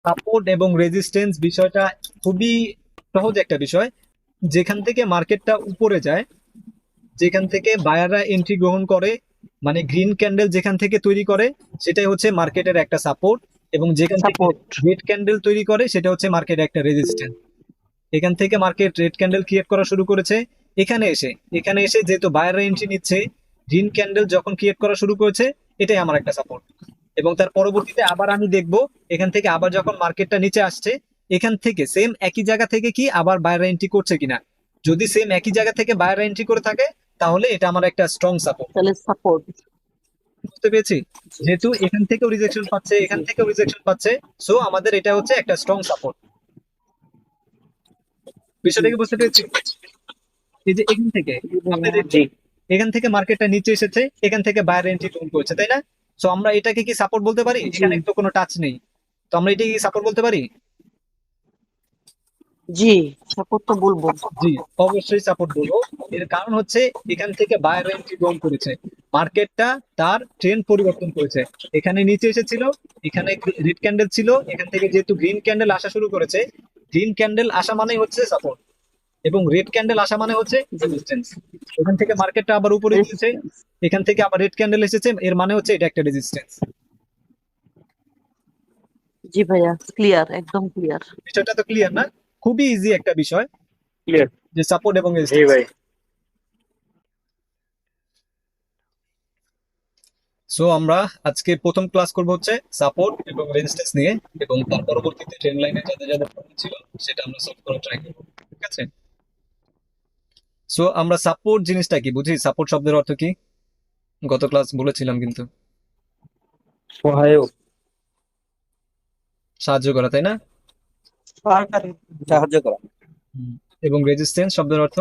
Support এবং resistance বিষয়টা খুবই সহজ একটা বিষয়। যেখান থেকে মার্কেটটা উপরে যায়, যেখান থেকে বায়াররা এন্ট্রি গ্রহণ করে, মানে গ্রিন ক্যান্ডেল যেখান থেকে তৈরি করে, সেটাই হচ্ছে মার্কেটের একটা সাপোর্ট। এবং যেখান থেকে সাপোর্ট। রেড ক্যান্ডেল তৈরি করে সেটা হচ্ছে মার্কেটের একটা রেজিস্ট্যান্স। এখান থেকে মার্কেট রেড ক্যান্ডেল ক্রিয়েট করা শুরু করেছে। এখানে এসে এখানে এসে যেহেতু বায়াররা এন্ট্রি নিচ্ছে, গ্রিন ক্যান্ডেল যখন ক্রিয়েট করা শুরু করেছে, এটাই আমার একটা সাপোর্ট। এবং তার পরবর্তীতে আবার আমি দেখবো এখান থেকে আবার যখন মার্কেটটা নিচে আসছে, এখান থেকে সেম একই জায়গা থেকে কি আবার বায়াররা এন্ট্রি করছে কিনা। যদি সেম একই জায়গা থেকে বায়াররা এন্ট্রি করে থাকে, তাহলে এটা আমার একটা স্ট্রং সাপোর্ট। তাহলে সাপোর্ট। বুঝতে পেরেছি? জি যেহেতু এখান থেকেও রিজেকশন পাচ্ছে, জি। এখান থেকেও রিজেকশন পাচ্ছে, সো আমাদের এটা হচ্ছে একটা স্ট্রং সাপোর্ট। জি বিষয়টা কি বুঝতে জি পেরেছি? এই যে এখান থেকে জি আপনি ভাইয়া। দেখুন, এখান থেকে মার্কেটটা নিচে এসেছে, এখান থেকে বায়ার এন্ট্রি গ্রহণ করেছে, তাই না? সো আমরা এটাকে কি সাপোর্ট বলতে পারি? জি এখানে তো কোনো টাচ নেই। তো আমরা এটাকে কি সাপোর্ট বলতে পারি? জি, সাপোর্ট তো বলবো। জি, অবশ্যই সাপোর্ট বলবো। এর কারণ হচ্ছে এখান থেকে বায়ার এন্ট্রি গ্রহণ করেছে, মার্কেটটা তার ট্রেন্ড পরিবর্তন করেছে। এখানে নিচে এসেছিল, এখানে রেড ক্যান্ডেল ছিল, এখান থেকে যেহেতু গ্রিন ক্যান্ডেল আসা শুরু করেছে, গ্রিন ক্যান্ডেল আসা মানেই হচ্ছে সাপোর্ট, এবং রেড ক্যান্ডেল আসা মানে হচ্ছে জি। রেজিস্ট্যান্স। এখান থেকে মার্কেটটা আবার উপরে গিয়েছে, রেজিস্ট্যান্স। এখান থেকে আবার রেড ক্যান্ডেল এসেছে, এর মানে হচ্ছে এটা একটা রেজিস্ট্যান্স। জি ভাইয়া, ক্লিয়ার, একদম ক্লিয়ার। বিষয়টা তো ক্লিয়ার না? খুবই ইজি একটা বিষয়, ক্লিয়ার। যে সাপোর্ট এবং জি রেজিস্ট্যান্স। ভাই। সো আমরা আজকে প্রথম ক্লাস করব হচ্ছে সাপোর্ট এবং রেজিস্ট্যান্স নিয়ে, এবং তার পরবর্তীতে ট্রেন্ড লাইনে যাদের যাদের প্রবলেম ছিল সেটা আমরা সলভ করার ট্রাই করব। ঠিক আছে? সো আমরা সাপোর্ট জিনিসটা কি বুঝি? সাপোর্ট শব্দের অর্থ কি? গত ক্লাস বলেছিলাম কিন্তু। সহায়ক। সাহায্য করা, তাই না? সহকারী। সাহায্য করা। হুম। এবং রেজিস্ট্যান্স শব্দের অর্থ?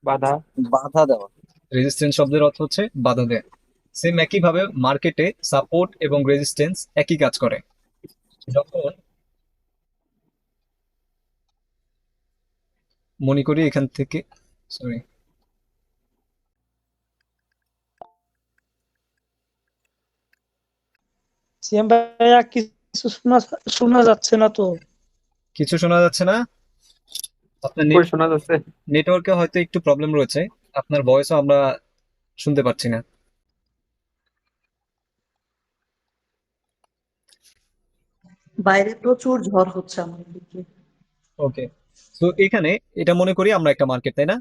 বাধা। বাধা দেওয়া। রেজিস্ট্যান্স শব্দের অর্থ হচ্ছে বাধা দেয়া। সেম একইভাবে মার্কেটে সাপোর্ট এবং রেজিস্ট্যান্স একই কাজ করে। যখন মনে করি এখান থেকে, সরি, সিএম ভাইয়া কিছু শোনা শোনা যাচ্ছে না তো। কিছু শোনা যাচ্ছে না? আপনার কই শোনা যাচ্ছে? নেটওয়ার্কে হয়তো একটু প্রবলেম রয়েছে, আপনার ভয়েসও আমরা শুনতে পাচ্ছি না। বাইরে প্রচুর ঝড় হচ্ছে আমার দিকে। ওকে। তো এখানে এটা মনে করি আমরা একটা মার্কেট, তাই না?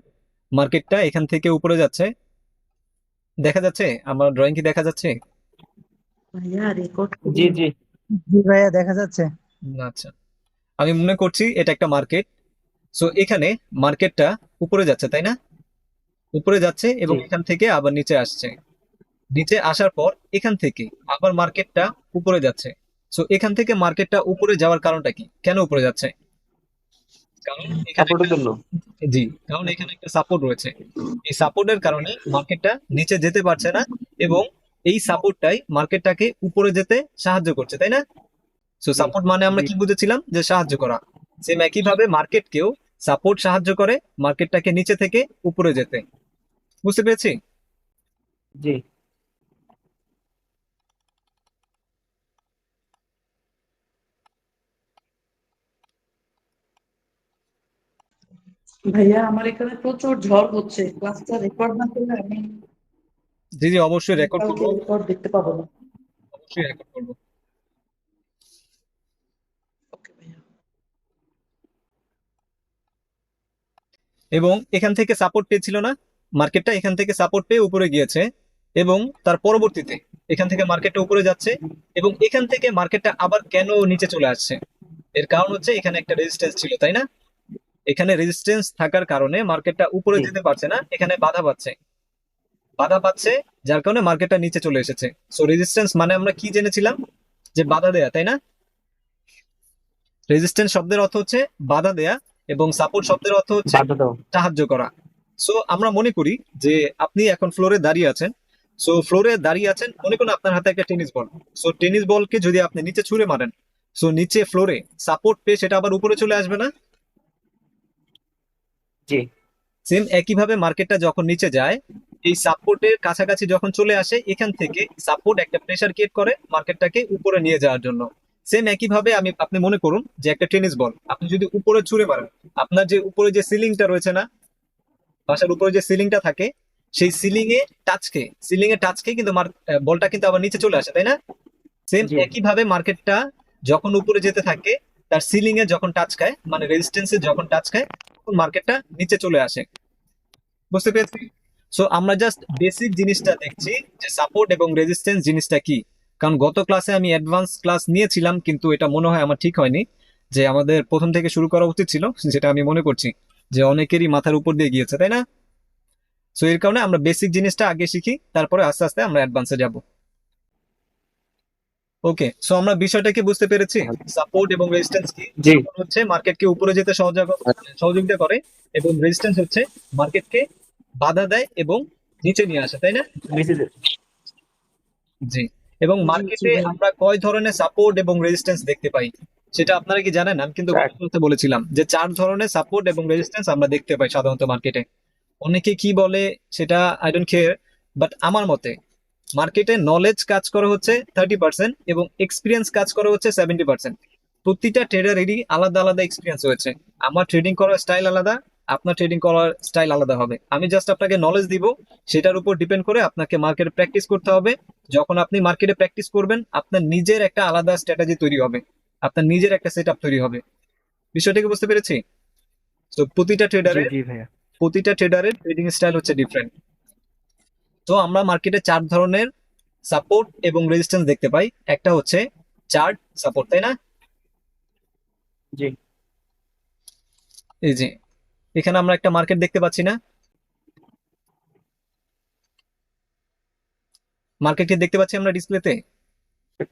মার্কেটটা এখান থেকে উপরে যাচ্ছে, দেখা যাচ্ছে? আমার ড্রয়িং কি দেখা যাচ্ছে? ভাইয়া রেকর্ড জি করুন। জি। জি ভাইয়া দেখা যাচ্ছে। আচ্ছা, আমি মনে করছি এটা একটা মার্কেট। সো এখানে মার্কেটটা উপরে যাচ্ছে, তাই না? উপরে যাচ্ছে জি এবং এখান থেকে আবার নিচে আসছে। নিচে আসার পর এখান থেকে আবার মার্কেটটা উপরে যাচ্ছে। সো এখান থেকে মার্কেটটা উপরে যাওয়ার কারণটা কি? কেন উপরে যাচ্ছে? কারণ এখানে একটা, সাপোর্টের জন্য। জি, কারণ এখানে একটা সাপোর্ট রয়েছে। এই সাপোর্টের কারণে মার্কেটটা নিচে যেতে পারছে না, এবং এই সাপোর্টটাই মার্কেটটাকে উপরে যেতে সাহায্য করছে, তাই না? সো জি সাপোর্ট মানে আমরা জি কি বুঝেছিলাম? যে সাহায্য করা। সেম একই ভাবে মার্কেটকেও সাপোর্ট সাহায্য করে মার্কেটটাকে নিচে থেকে উপরে যেতে। বুঝতে পেরেছি? জি। ভাইয়া আমার এখানে প্রচুর ঝড় হচ্ছে, ক্লাসটা রেকর্ড না করলে আমি জি জি, অবশ্যই রেকর্ড কালকে করবো। রেকর্ড দেখতে পাবো না। অবশ্যই রেকর্ড করবো। ওকে ভাইয়া। এবং এখান থেকে সাপোর্ট পেয়েছিল না, মার্কেটটা এখান থেকে সাপোর্ট পেয়ে উপরে গিয়েছে, এবং তার পরবর্তীতে এখান থেকে মার্কেটটা উপরে যাচ্ছে, এবং এখান থেকে মার্কেটটা আবার কেন নিচে চলে আসছে? এর কারণ হচ্ছে এখানে একটা রেজিস্ট্যান্স ছিল, তাই না? এখানে রেজিস্ট্যান্স থাকার কারণে মার্কেটটা উপরে জি যেতে পারছে না, এখানে বাধা পাচ্ছে। বাধা পাচ্ছে, যার কারণে মার্কেটটা নিচে চলে এসেছে। সো রেজিস্ট্যান্স মানে আমরা কি জেনেছিলাম? যে বাধা দেয়া, তাই না? রেজিস্ট্যান্স শব্দের অর্থ হচ্ছে বাধা দেয়া, এবং সাপোর্ট শব্দের অর্থ হচ্ছে বাধা দেওয়া। সাহায্য করা। সো আমরা মনে করি যে আপনি এখন ফ্লোরে দাঁড়িয়ে আছেন। সো ফ্লোরে দাঁড়িয়ে আছেন, মনে করুন আপনার হাতে একটা টেনিস বল। সো টেনিস বলকে যদি আপনি নিচে ছুঁড়ে মারেন, সো নিচে ফ্লোরে সাপোর্ট পেয়ে সেটা আবার উপরে চলে আসবে না? জি সেম একইভাবে মার্কেটটা যখন নিচে যায়, এই সাপোর্টের কাছাকাছি যখন চলে আসে, এখান থেকে সাপোর্ট একটা প্রেসার ক্রিয়েট করে মার্কেটটাকে উপরে নিয়ে যাওয়ার জন্য। সেম একই ভাবে আপনি মনে করুন যে একটা টেনিস বল আপনি যদি উপরে ছুঁড়ে মারেন, আপনার যে উপরে যে সিলিংটা রয়েছে না, বাসার উপরে যে সিলিংটা থাকে, সেই সিলিং এ টাচ খেয়ে কিন্তু বলটা কিন্তু আবার নিচে চলে আসে, তাই না? সেম জি একই ভাবে মার্কেটটা যখন উপরে যেতে থাকে, তার সিলিং এ যখন টাচ খায়, মানে রেজিস্ট্যান্সে যখন টাচ খায়, তখন মার্কেটটা নিচে চলে আসে। বুঝতে পেরেছি? সো আমরা জাস্ট বেসিক জিনিসটা দেখছি যে সাপোর্ট এবং রেজিস্ট্যান্স জিনিসটা কি। কারণ গত ক্লাসে আমি অ্যাডভান্স ক্লাস নিয়েছিলাম, কিন্তু এটা মনে হয় আমার ঠিক হয়নি, যে আমাদের প্রথম থেকে শুরু করা উচিত ছিল, যেটা আমি মনে করছি যে অনেকেরই মাথার উপর দিয়ে গিয়েছে, তাই না? সো এর কারণে আমরা বেসিক জিনিসটা আগে শিখি, তারপরে আস্তে আস্তে আমরা অ্যাডভান্সে যাব। ওকে, সো আমরা বিষয়টা কি বুঝতে পেরেছি? সাপোর্ট এবং রেজিস্ট্যান্স কি? জি সাপোর্ট হচ্ছে মার্কেটকে উপরে যেতে সহযোগিতা করে, এবং রেজিস্ট্যান্স হচ্ছে মার্কেটকে বাধা দেয় এবং নিচে নিয়ে আসে, তাই না? জি। এবং জি জি মার্কেটে ভাই। আমরা কয় ধরনের সাপোর্ট এবং রেজিস্ট্যান্স দেখতে পাই, সেটা আপনারা কি জানেন? আমি কিন্তু গত ক্লাসে বলেছিলাম যে 4 ধরনের সাপোর্ট এবং রেজিস্ট্যান্স আমরা দেখতে পাই সাধারণত মার্কেটে। অনেকে কি বলে সেটা আই ডোন্ট কেয়ার, বাট আমার মতে মার্কেটে নলেজ কাজ করে হচ্ছে 30% এবং এক্সপিরিয়েন্স কাজ করে হচ্ছে 70%। প্রতিটা ট্রেডারেরই আলাদা আলাদা এক্সপিরিয়েন্স রয়েছে। আমার ট্রেডিং করার স্টাইল আলাদা, আপনার ট্রেডিং করার স্টাইল আলাদা হবে। আমি জাস্ট আপনাকে নলেজ দিব, সেটার উপর ডিপেন্ড করে আপনাকে মার্কেটে প্র্যাকটিস করতে হবে। যখন আপনি মার্কেটে প্র্যাকটিস করবেন, আপনার নিজের একটা আলাদা স্ট্র্যাটেজি তৈরি হবে, আপনার নিজের একটা সেট আপ তৈরি হবে। বিষয়টাকে বুঝতে পেরেছি? তো জি জি ভাইয়া প্রতিটা ট্রেডারের ট্রেডিং স্টাইল হচ্ছে ডিফারেন্ট। তো আমরা মার্কেটে 4 ধরনের সাপোর্ট এবং রেজিস্ট্যান্স দেখতে পাই। একটা হচ্ছে চার্ট সাপোর্ট, তাই না? জি এই যে এখানে আমরা একটা মার্কেট দেখতে পাচ্ছি না? মার্কেটকে দেখতে পাচ্ছি আমরা ডিসপ্লেতে।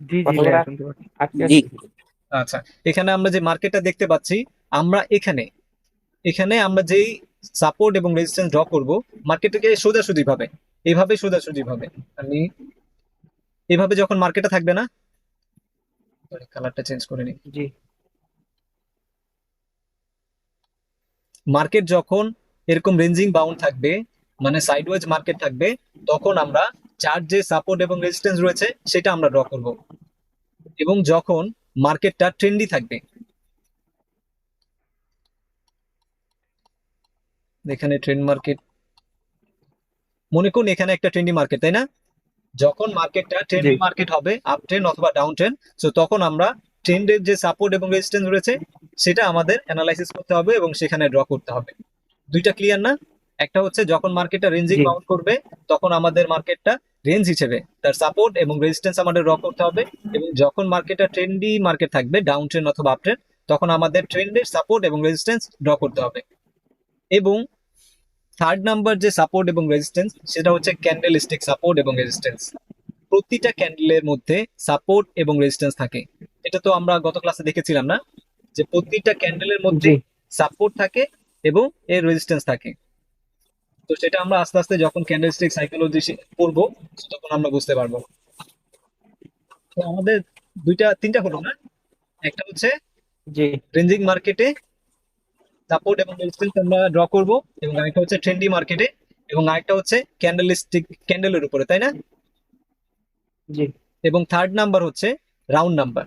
জি জি ভাইয়া শুনতে পাচ্ছি আজকে জি আচ্ছা, এখানে আমরা যে মার্কেটটা দেখতে পাচ্ছি, আমরা এখানে এখানে আমরা যেই সাপোর্ট এবং রেজিস্ট্যান্স ড্র করব, মার্কেটকে সোজাসুজি ভাবে, এভাবে সোজাসুজি ভাবে আমি এভাবে যখন মার্কেটটা থাকবে না, কালারটা চেঞ্জ করে নিই। জি মার্কেট যখন এরকম রেঞ্জিং বাউন্ড থাকবে, মানে সাইডওয়েজ মার্কেট থাকবে, তখন আমরা চার্ট যে সাপোর্ট এবং রেজিস্ট্যান্স রয়েছে সেটা আমরা ড্র করব। এবং যখন মার্কেটটা ট্রেন্ডি থাকবে, এখানে ট্রেন্ড মার্কেট, মনে করুন এখানে একটা ট্রেন্ডি মার্কেট, তাই না? যখন মার্কেটটা জি ট্রেন্ডি মার্কেট হবে, আপ ট্রেন্ড অথবা ডাউন ট্রেন্ড, তো তখন আমরা ট্রেন্ডের যে সাপোর্ট এবং রেজিস্ট্যান্স রয়েছে সেটা আমাদের অ্যানালাইসিস করতে হবে এবং সেখানে ড্র করতে হবে। দুইটা ক্লিয়ার না? একটা হচ্ছে যখন মার্কেটটা রেঞ্জিং জি বাউন্ড করবে, তখন আমাদের মার্কেটটা রেঞ্জ হিসেবে তার সাপোর্ট এবং রেজিস্ট্যান্স আমাদের ড্র করতে হবে। এবং যখন মার্কেটটা ট্রেন্ডি মার্কেট থাকবে, ডাউন ট্রেন্ড অথবা আপ ট্রেন্ড, তখন আমাদের ট্রেন্ডের সাপোর্ট এবং রেজিস্ট্যান্স ড্র করতে হবে। এবং থার্ড নাম্বার যে সাপোর্ট এবং রেজিস্ট্যান্স, সেটা হচ্ছে ক্যান্ডেল স্টিক সাপোর্ট এবং রেজিস্ট্যান্স। প্রতিটা ক্যান্ডেলের মধ্যে সাপোর্ট এবং রেজিস্ট্যান্স থাকে। এটা তো আমরা গত ক্লাসে দেখেছিলাম না, যে প্রতিটা ক্যান্ডেলের মধ্যে জি সাপোর্ট থাকে এবং এর রেজিস্ট্যান্স থাকে। তো সেটা আমরা আস্তে আস্তে যখন ক্যান্ডেলস্টিক সাইকোলজি পড়বো, তখন আমরা বুঝতে পারবো। তো আমাদের তিনটা হলো না? একটা হচ্ছে জি রেঞ্জিং মার্কেটে সাপোর্ট এবং রেজিস্ট্যান্স আমরা ড্র করব, এবং আরেকটা হচ্ছে ট্রেন্ডি মার্কেটে, এবং আরেকটা হচ্ছে ক্যান্ডেলের উপরে, তাই না? জি এবং থার্ড নাম্বার হচ্ছে রাউন্ড নাম্বার।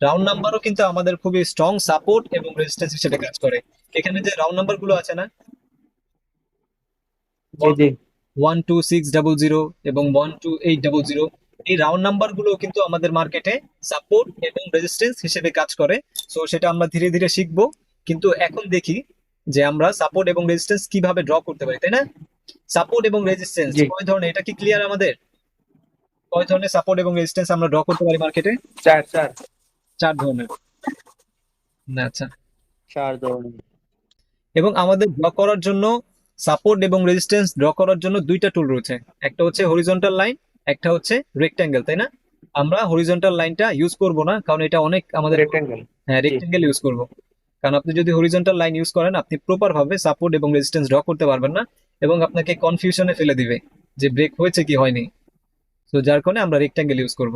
রাউন্ড নাম্বারও কিন্তু আমাদের খুবই স্ট্রং সাপোর্ট এবং রেজিস্ট্যান্স হিসেবে কাজ করে। এখানে যে রাউন্ড নাম্বার গুলো আছে না, জি জি 12600 এবং 12800, এই রাউন্ড নাম্বার গুলো কিন্তু আমাদের মার্কেটে সাপোর্ট এবং রেজিস্ট্যান্স হিসেবে কাজ করে। সো সেটা আমরা ধীরে ধীরে শিখবো। কিন্তু এখন দেখি যে আমরা সাপোর্ট এবং রেজিস্ট্যান্স কিভাবে ড্র করতে পারি, তাই না? সাপোর্ট এবং রেজিস্ট্যান্স জি কয় ধরনের, এটা কি ক্লিয়ার আমাদের? কয় ধরনের সাপোর্ট এবং রেজিস্ট্যান্স আমরা ড্র করতে পারি মার্কেটে? চার চার 4 ধরনের। না, আচ্ছা। চার ধরনের এবং আমাদের ড্র করার জন্য, সাপোর্ট এবং রেজিস্ট্যান্স ড্র করার জন্য দুইটা টুল রয়েছে। একটা হচ্ছে হরিজন্টাল লাইন, একটা হচ্ছে রেক্ট্যাঙ্গেল, তাই না? আমরা হরিজন্টাল লাইনটা ইউজ করব না, কারণ এটা অনেক আমাদের, রেক্টেঙ্গেল হ্যাঁ, জি রেক্ট্যাঙ্গেল ইউজ করব। কারণ আপনি যদি হরিজন্টাল লাইন ইউজ করেন, আপনি প্রপার ভাবে সাপোর্ট এবং রেজিস্ট্যান্স ড্র করতে পারবেন না, এবং আপনাকে কনফিউশনে ফেলে দিবে যে ব্রেক হয়েছে কি হয়নি। তো যার কারণে আমরা রেক্ট্যাঙ্গেল ইউজ করব।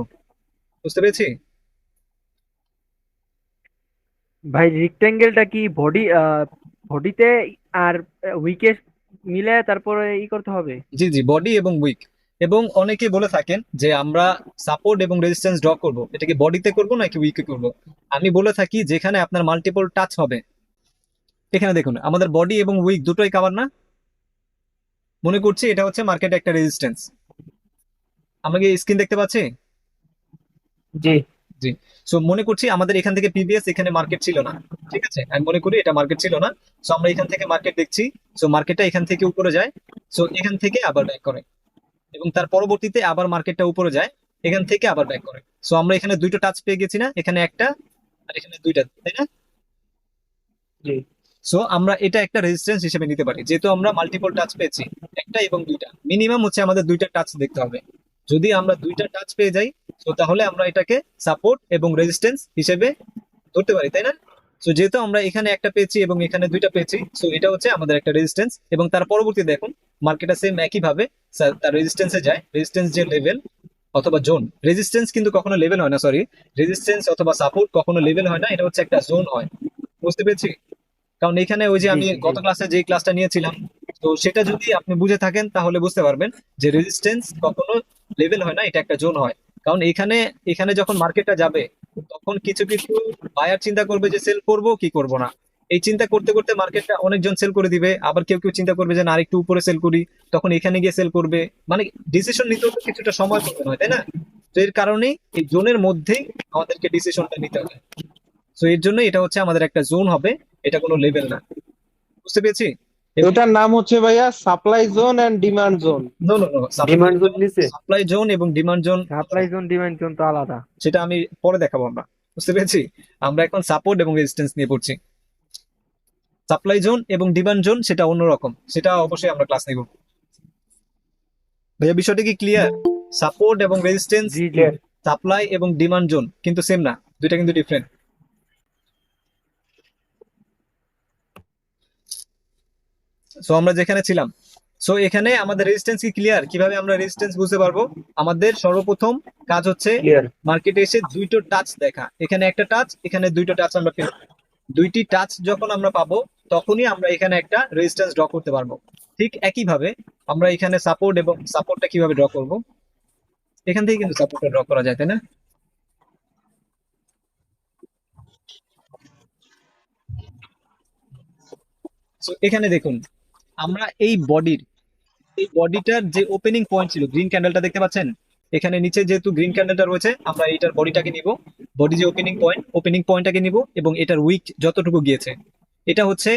বুঝতে পেরেছি? ভাই রেক্টেঙ্গেলটা কি বডিতে আর উইকে মিলে তারপরে করতে হবে। জি জি, বডি এবং উইক। এবং অনেকে বলে থাকেন যে আমরা সাপোর্ট এবং রেজিস্ট্যান্স ড্র করব, এটা কি বডিতে করব নাকি উইকে করব। আমি বলে থাকি যেখানে আপনার মাল্টিপল টাচ হবে। এখানে দেখুন আমাদের বডি এবং উইক দুটোই কভার না। মনে করছি এটা হচ্ছে মার্কেটে একটা রেজিস্ট্যান্স। আমরা কি স্ক্রিন দেখতে পাচ্ছি? জি জি। সো মনে করছি আমাদের এখান থেকে প্রিভিয়াস এখানে মার্কেট ছিল না। ঠিক আছে, আমি মনে করি এটা মার্কেট ছিল না। সো আমরা এখান থেকে মার্কেট দেখছি। সো মার্কেটটা এখান থেকে উপরে যায়। সো এখান থেকে আবার ব্যাক করে, এবং তার পরবর্তীতে আবার মার্কেটটা উপরে যায়, এখান থেকে আবার ব্যাক করে। সো আমরা এখানে দুটো টাচ পেয়ে গেছি না, এখানে একটা আর এখানে দুইটা, তাই না? জি সো আমরা এটা একটা রেজিস্ট্যান্স হিসেবে নিতে পারি, যেহেতু আমরা মাল্টিপল টাচ পেয়েছি, একটা এবং দুইটা। মিনিমাম হচ্ছে আমাদের দুইটা টাচ দেখতে হবে। যদি আমরা দুইটা টাচ পেয়ে যাই, তো তাহলে আমরা এটাকে সাপোর্ট এবং রেজিস্ট্যান্স হিসেবে ধরতে পারি, তাই না? সো যেহেতু আমরা এখানে একটা পেয়েছি এবং এখানে দুইটা পেয়েছি, সো এটা হচ্ছে আমাদের একটা রেজিস্ট্যান্স। এবং তার পরবর্তী দেখুন মার্কেটটা সেম একই ভাবে তার রেজিস্ট্যান্সে যায়। রেজিস্ট্যান্স যে লেভেল অথবা জোন, রেজিস্ট্যান্স কিন্তু কখনো লেভেল হয় না, সরি, রেজিস্ট্যান্স অথবা সাপোর্ট কখনো লেভেল হয় না, এটা হচ্ছে একটা জোন হয়। বুঝতে পেরেছি? কারণ এখানে ওই যে জি আমি জি জি গত ক্লাসে যে ক্লাসটা নিয়েছিলাম, তো সেটা যদি আপনি বুঝে থাকেন তাহলে বুঝতে পারবেন যে রেজিস্ট্যান্স কখনো লেভেল হয় না, এটা একটা জোন হয়। কারণ এখানে এখানে যখন মার্কেটটা যাবে, তখন কিছু কিছু বায়ার চিন্তা করবে যে সেল করব কি করব না। এই চিন্তা করতে করতে মার্কেটটা অনেকজন সেল করে দিবে, আবার কেউ কেউ চিন্তা করবে যে না আরেকটু উপরে সেল করি, তখন এখানে গিয়ে সেল করবে। মানে ডিসিশন নিতেও তো কিছুটা সময় প্রয়োজন হয়, তাই না? তো এর কারণেই এই জোনের মধ্যেই আমাদেরকে ডিসিশনটা নিতে হবে। তো এর জন্য এটা হচ্ছে আমাদের একটা জোন হবে, এটা কোনো লেভেল না। বুঝতে পেরেছি? এবং এটার নাম হচ্ছে ভাইয়া supply zone and demand zone. No no no, demand zone নিচে। সাপ্লাই জোন এবং demand zone supply zone demand zone তো আলাদা। সেটা আমি পরে দেখাবো আমরা। বুঝতে পেরেছি? আমরা এখন সাপোর্ট এবং রেজিস্ট্যান্স নিয়ে পড়ছি। সাপ্লাই জোন এবং ডিমান্ড জোন সেটা অন্যরকম, সেটা অবশ্যই আমরা ক্লাস নিব। ভাইয়া বিষয়টা কি ক্লিয়ার? সাপোর্ট এবং রেজিস্ট্যান্স, জি জি সাপ্লাই এবং ডিমান্ড জোন কিন্তু সেম না, দুইটা কিন্তু ডিফারেন্ট। সো আমরা যেখানে ছিলাম, সো এখানে আমাদের রেজিস্ট্যান্স কি ক্লিয়ার? কিভাবে আমরা রেজিস্ট্যান্স বুঝতে পারবো? আমাদের সর্বপ্রথম কাজ হচ্ছে ক্লিয়ার। মার্কেটে এসে দুইটো টাচ দেখা। এখানে একটা টাচ, এখানে দুইটো টাচ আমরা পেলাম। দুইটি টাচ যখন আমরা পাবো, তখনই আমরা এখানে একটা রেজিস্ট্যান্স ড্র করতে পারবো। ঠিক একইভাবে আমরা এখানে সাপোর্ট এবং সাপোর্টটা কিভাবে ড্র করব, এখান থেকে কিন্তু সাপোর্টটা ড্র করা যায়, তাই না? সো এখানে দেখুন আমরা এই বডিটার যে ওপেনিং পয়েন্ট ছিল, গ্রিন ক্যান্ডেলটা দেখতে পাচ্ছেন? এখানে নিচে যেহেতু গ্রিন ক্যান্ডেলটা রয়েছে, আমরা এটার বডিটাকে নিব, বডি যে ওপেনিং পয়েন্টটাকে নিব, এবং এটার উইক যতটুকু গিয়েছে, এটা হচ্ছে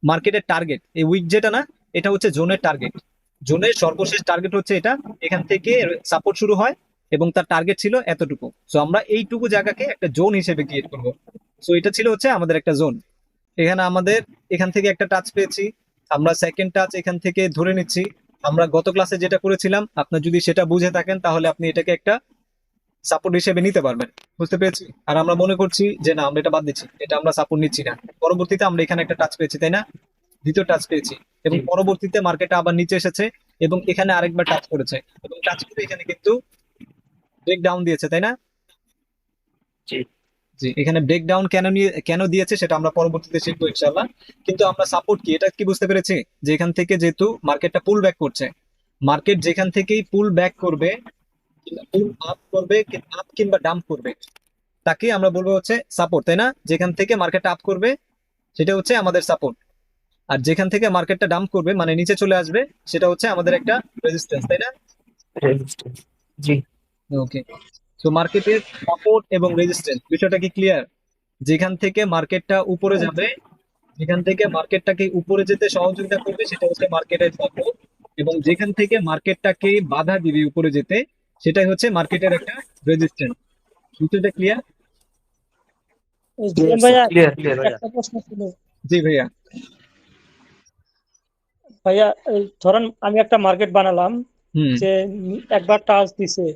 মার্কেটের টার্গেট। এই উইক যেটা না, এটা হচ্ছে জোনের টার্গেট। জোনের সর্বশেষ টার্গেট হচ্ছে এটা, এখান থেকে সাপোর্ট শুরু হয় এবং তার টার্গেট ছিল এতটুকু। সো আমরা এইটুকু জায়গাকে একটা জোন হিসেবে ক্রিয়েট করব। সো এটা ছিল হচ্ছে আমাদের একটা জোন। এখানে আমাদের এখান থেকে একটা টাচ পেয়েছি, আমরা সেকেন্ড টাচ এখান থেকে ধরে নিচ্ছি। আমরা গত ক্লাসে যেটা করেছিলাম, আপনার যদি সেটা বুঝে থাকেন তাহলে আপনি এটাকে একটা সাপোর্ট হিসেবে নিতে পারবেন। বুঝতে পেরেছি? আর আমরা মনে করছি যে না আমরা এটা বাদ দিচ্ছি, এটা আমরা সাপোর্ট নিচ্ছি না। পরবর্তীতে আমরা এখানে একটা টাচ পেয়েছি, তাই না? দ্বিতীয় টাচ পেয়েছি, এবং জি পরবর্তীতে মার্কেটটা আবার নিচে এসেছে এবং এখানে আরেকবার টাচ করেছে, এবং টাচ করে এখানে কিন্তু ব্রেক ডাউন দিয়েছে, তাই না? জি জি, এখানে ব্রেক ডাউন কেন দিয়েছে সেটা আমরা পরবর্তীতে শিখবো ইনশাল্লাহ। কিন্তু আমরা সাপোর্ট কি এটা কি বুঝতে পেরেছি? যে এখান থেকে যেহেতু মার্কেটটা পুল ব্যাক করছে, মার্কেট যেখান থেকেই পুল ব্যাক করবে, পুল আপ করবে, আপ কিংবা ডাম্প করবে, তাকে আমরা বলবো হচ্ছে সাপোর্ট, তাই না? যেখান থেকে মার্কেটটা আপ করবে সেটা হচ্ছে আমাদের সাপোর্ট, আর যেখান থেকে মার্কেটটা ডাম্প করবে মানে নিচে চলে আসবে, সেটা হচ্ছে আমাদের একটা রেজিস্ট্যান্স, তাই না? রেজিস্ট্যান্স। জি ওকে। তো মার্কেটের সাপোর্ট এবং রেজিস্ট্যান্স বিষয়টা কি ক্লিয়ার? যেখান থেকে মার্কেটটা উপরে যাবে, যেখান থেকে মার্কেটটাকে উপরে যেতে সহযোগিতা করবে সেটা হচ্ছে মার্কেটের সাপোর্ট, এবং যেখান থেকে মার্কেটটাকে বাধা দিবে উপরে যেতে, সেটাই হচ্ছে মার্কেটের একটা রেজিস্ট্যান্স। বিষয়টা ক্লিয়ার? জিএম স্যার ভাইয়া, ক্লিয়ার ক্লিয়ার ভাইয়া। একটা প্রশ্ন ছিল। জি ভাইয়া। ভাইয়া, এই ধরেন আমি একটা মার্কেট বানালাম, হুম। যে একবার টাচ দিছে,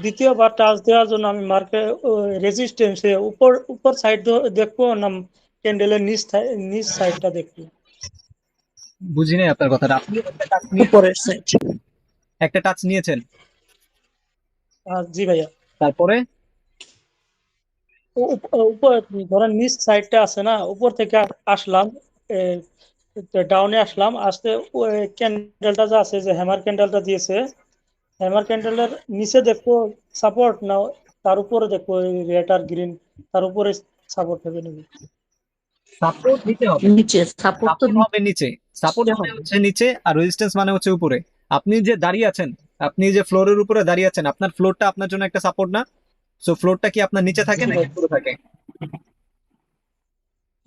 দ্বিতীয়বার টাচ দেওয়ার জন্য আমি মার্কেট রেজিস্ট্যান্সে উপর উপর সাইড দেখবো না ক্যান্ডেলের নিচ সাইডটা দেখবো? বুঝি নাই আপনার কথাটা। আপনি উপরের সাইড। একটা টাচ নিয়েছেন, জি ভাইয়া। তারপরে উপর ধরেন নিচ সাইডটা আছে না, উপর থেকে আসলাম, ডাউনে আসলাম, আসতে ওই ক্যান্ডেলটা যা আছে, যে হ্যামার ক্যান্ডেলটা দিয়েছে, হ্যামার ক্যান্ডেলের নিচে দেখবো সাপোর্ট, না তার উপরে দেখবো রেড আর গ্রিন, তার উপরে সাপোর্ট হবে নাকি? সাপোর্ট নিতে হবে, নিচে সাপোর্ট তো সাপোর্ট হবে নিচে। সাপোর্ট নিচে মানে হবে। হচ্ছে নিচে আর রেজিস্ট্যান্স মানে হচ্ছে উপরে। আপনি যে দাঁড়িয়ে আছেন, আপনি যে ফ্লোরের উপরে দাঁড়িয়ে আছেন, আপনার ফ্লোরটা আপনার জন্য একটা সাপোর্ট না? সো ফ্লোরটা কি আপনার নিচে থাকে জি নাকি ভাই, উপরে থাকে?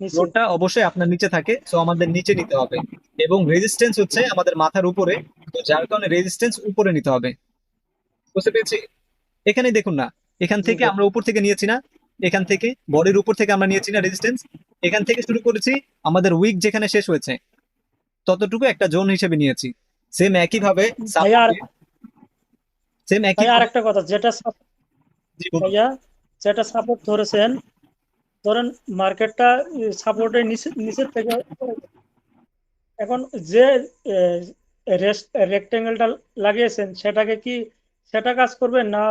নিচে। ফ্লোরটা অবশ্যই আপনার নিচে থাকে, সো আমাদের নিচে নিতে হবে। এবং রেজিস্ট্যান্স হচ্ছে আমাদের মাথার উপরে, তো যার কারণে রেজিস্ট্যান্স উপরে নিতে হবে। বুঝতে পেরেছি? এখানে দেখুন না, এখান জি থেকে ভাই। আমরা উপর থেকে নিয়েছি না, এখান থেকে বডির উপর থেকে আমরা নিয়েছি না রেজিস্ট্যান্স, এখান থেকে শুরু করেছি, আমাদের উইক যেখানে শেষ হয়েছে ততটুকু একটা জোন হিসেবে নিয়েছি। সেম একই ভাবে ভাইয়া আর সাপোর্টে, সেম একই ভাইয়া ভাবে। আরেকটা কথা, জি বলুন। ভাইয়া যেটা সাপোর্ট ধরেছেন, ধরেন মার্কেটটা সাপোর্টের নিচে, নিচের থেকে এখন যে রেক্টেঙ্গেলটা লাগিয়েছেন, সেটাকে কি সেটা কাজ করবে, না